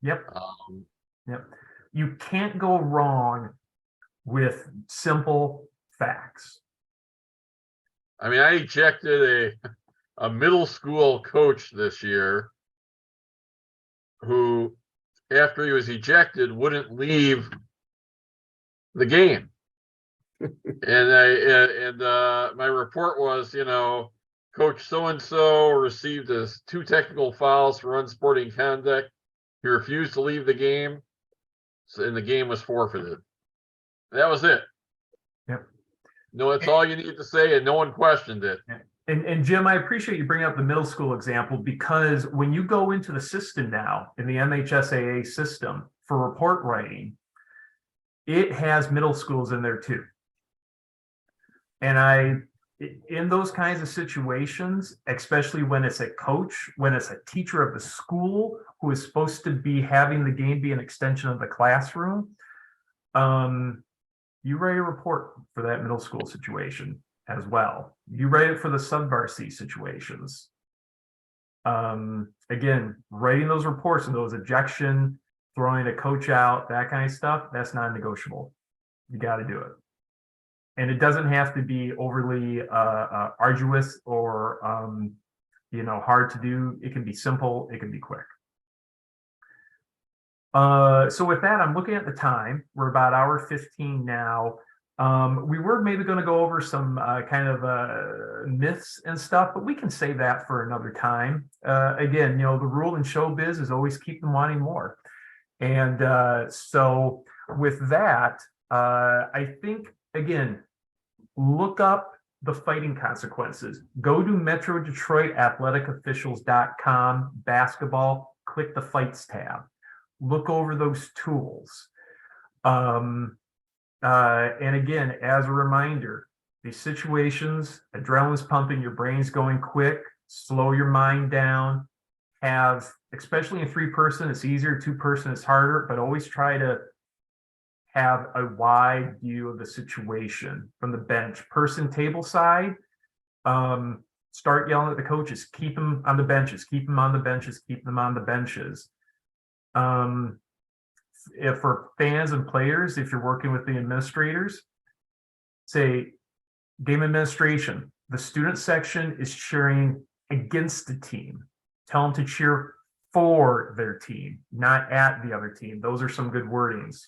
Yep. Yep. You can't go wrong with simple facts. I mean, I ejected a middle school coach this year who, after he was ejected, wouldn't leave the game. And my report was, Coach so-and-so received 2 technical fouls for unsporting conduct. He refused to leave the game, and the game was forfeited. That was it. Yep. No, that's all you need to say, and no one questioned it. And Jim, I appreciate you bringing up the middle school example, because when you go into the system now, in the MHSAA system for report writing, it has middle schools in there too. And in those kinds of situations, especially when it's a coach, when it's a teacher of the school who is supposed to be having the game be an extension of the classroom, you write a report for that middle school situation as well. You write it for the sub-varsity situations. Again, writing those reports and those ejection, throwing a coach out, that kind of stuff, that's non-negotiable. You got to do it. And it doesn't have to be overly arduous or hard to do. It can be simple, it can be quick. So with that, I'm looking at the time. We're about hour 15 now. We were maybe going to go over some kind of myths and stuff, but we can save that for another time. Again, the rule in showbiz is always keep them wanting more. And so with that, I think, again, look up the fighting consequences. Go to MetroDetroitAthleticOfficials.com, basketball, click the fights tab. Look over those tools. And again, as a reminder, these situations, adrenaline's pumping, your brain's going quick, slow your mind down, especially in 3-person, it's easier, 2-person is harder, but always try to have a wide view of the situation from the bench. Person table side, start yelling at the coaches, keep them on the benches, keep them on the benches, keep them on the benches. If for fans and players, if you're working with the administrators, say game administration, the student section is cheering against the team. Tell them to cheer for their team, not at the other team. Those are some good wordings.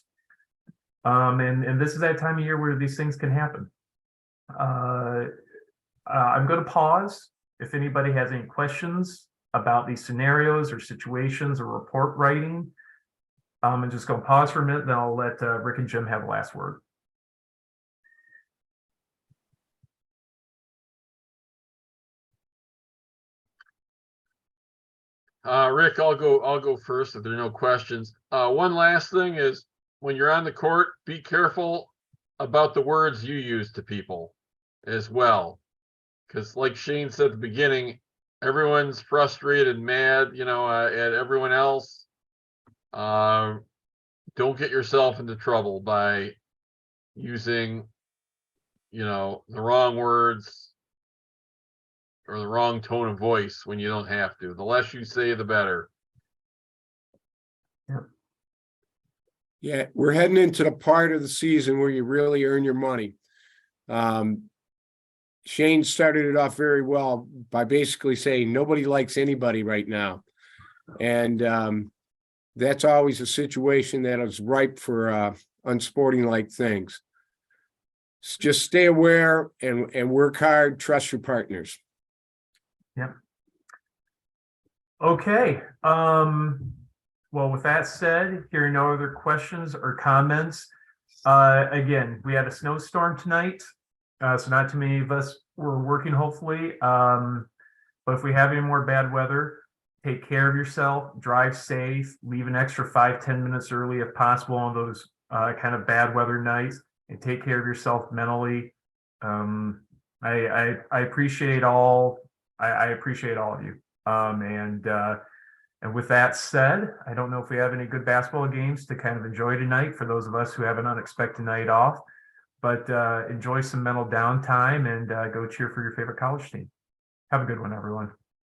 And this is that time of year where these things can happen. I'm going to pause. If anybody has any questions about these scenarios or situations or report writing, I'm just going to pause for a minute, then I'll let Rick and Jim have the last word. Rick, I'll go first if there are no questions. One last thing is, when you're on the court, be careful about the words you use to people as well. Because like Shane said at the beginning, everyone's frustrated and mad, at everyone else. Don't get yourself into trouble by using, the wrong words or the wrong tone of voice when you don't have to. The less you say, the better. Yeah, we're heading into the part of the season where you really earn your money. Shane started it off very well by basically saying nobody likes anybody right now. And that's always a situation that is ripe for unsporting-like things. Just stay aware and work hard, trust your partners. Okay, well, with that said, hearing no other questions or comments, again, we had a snowstorm tonight, so not too many of us were working, hopefully. But if we have any more bad weather, take care of yourself, drive safe, leave an extra 5-10 minutes early if possible on those kind of bad weather nights, and take care of yourself mentally. I appreciate all. I appreciate all of you. And with that said, I don't know if we have any good basketball games to kind of enjoy tonight for those of us who have an unexpected night off, but enjoy some mental downtime and go cheer for your favorite college team. Have a good one, everyone.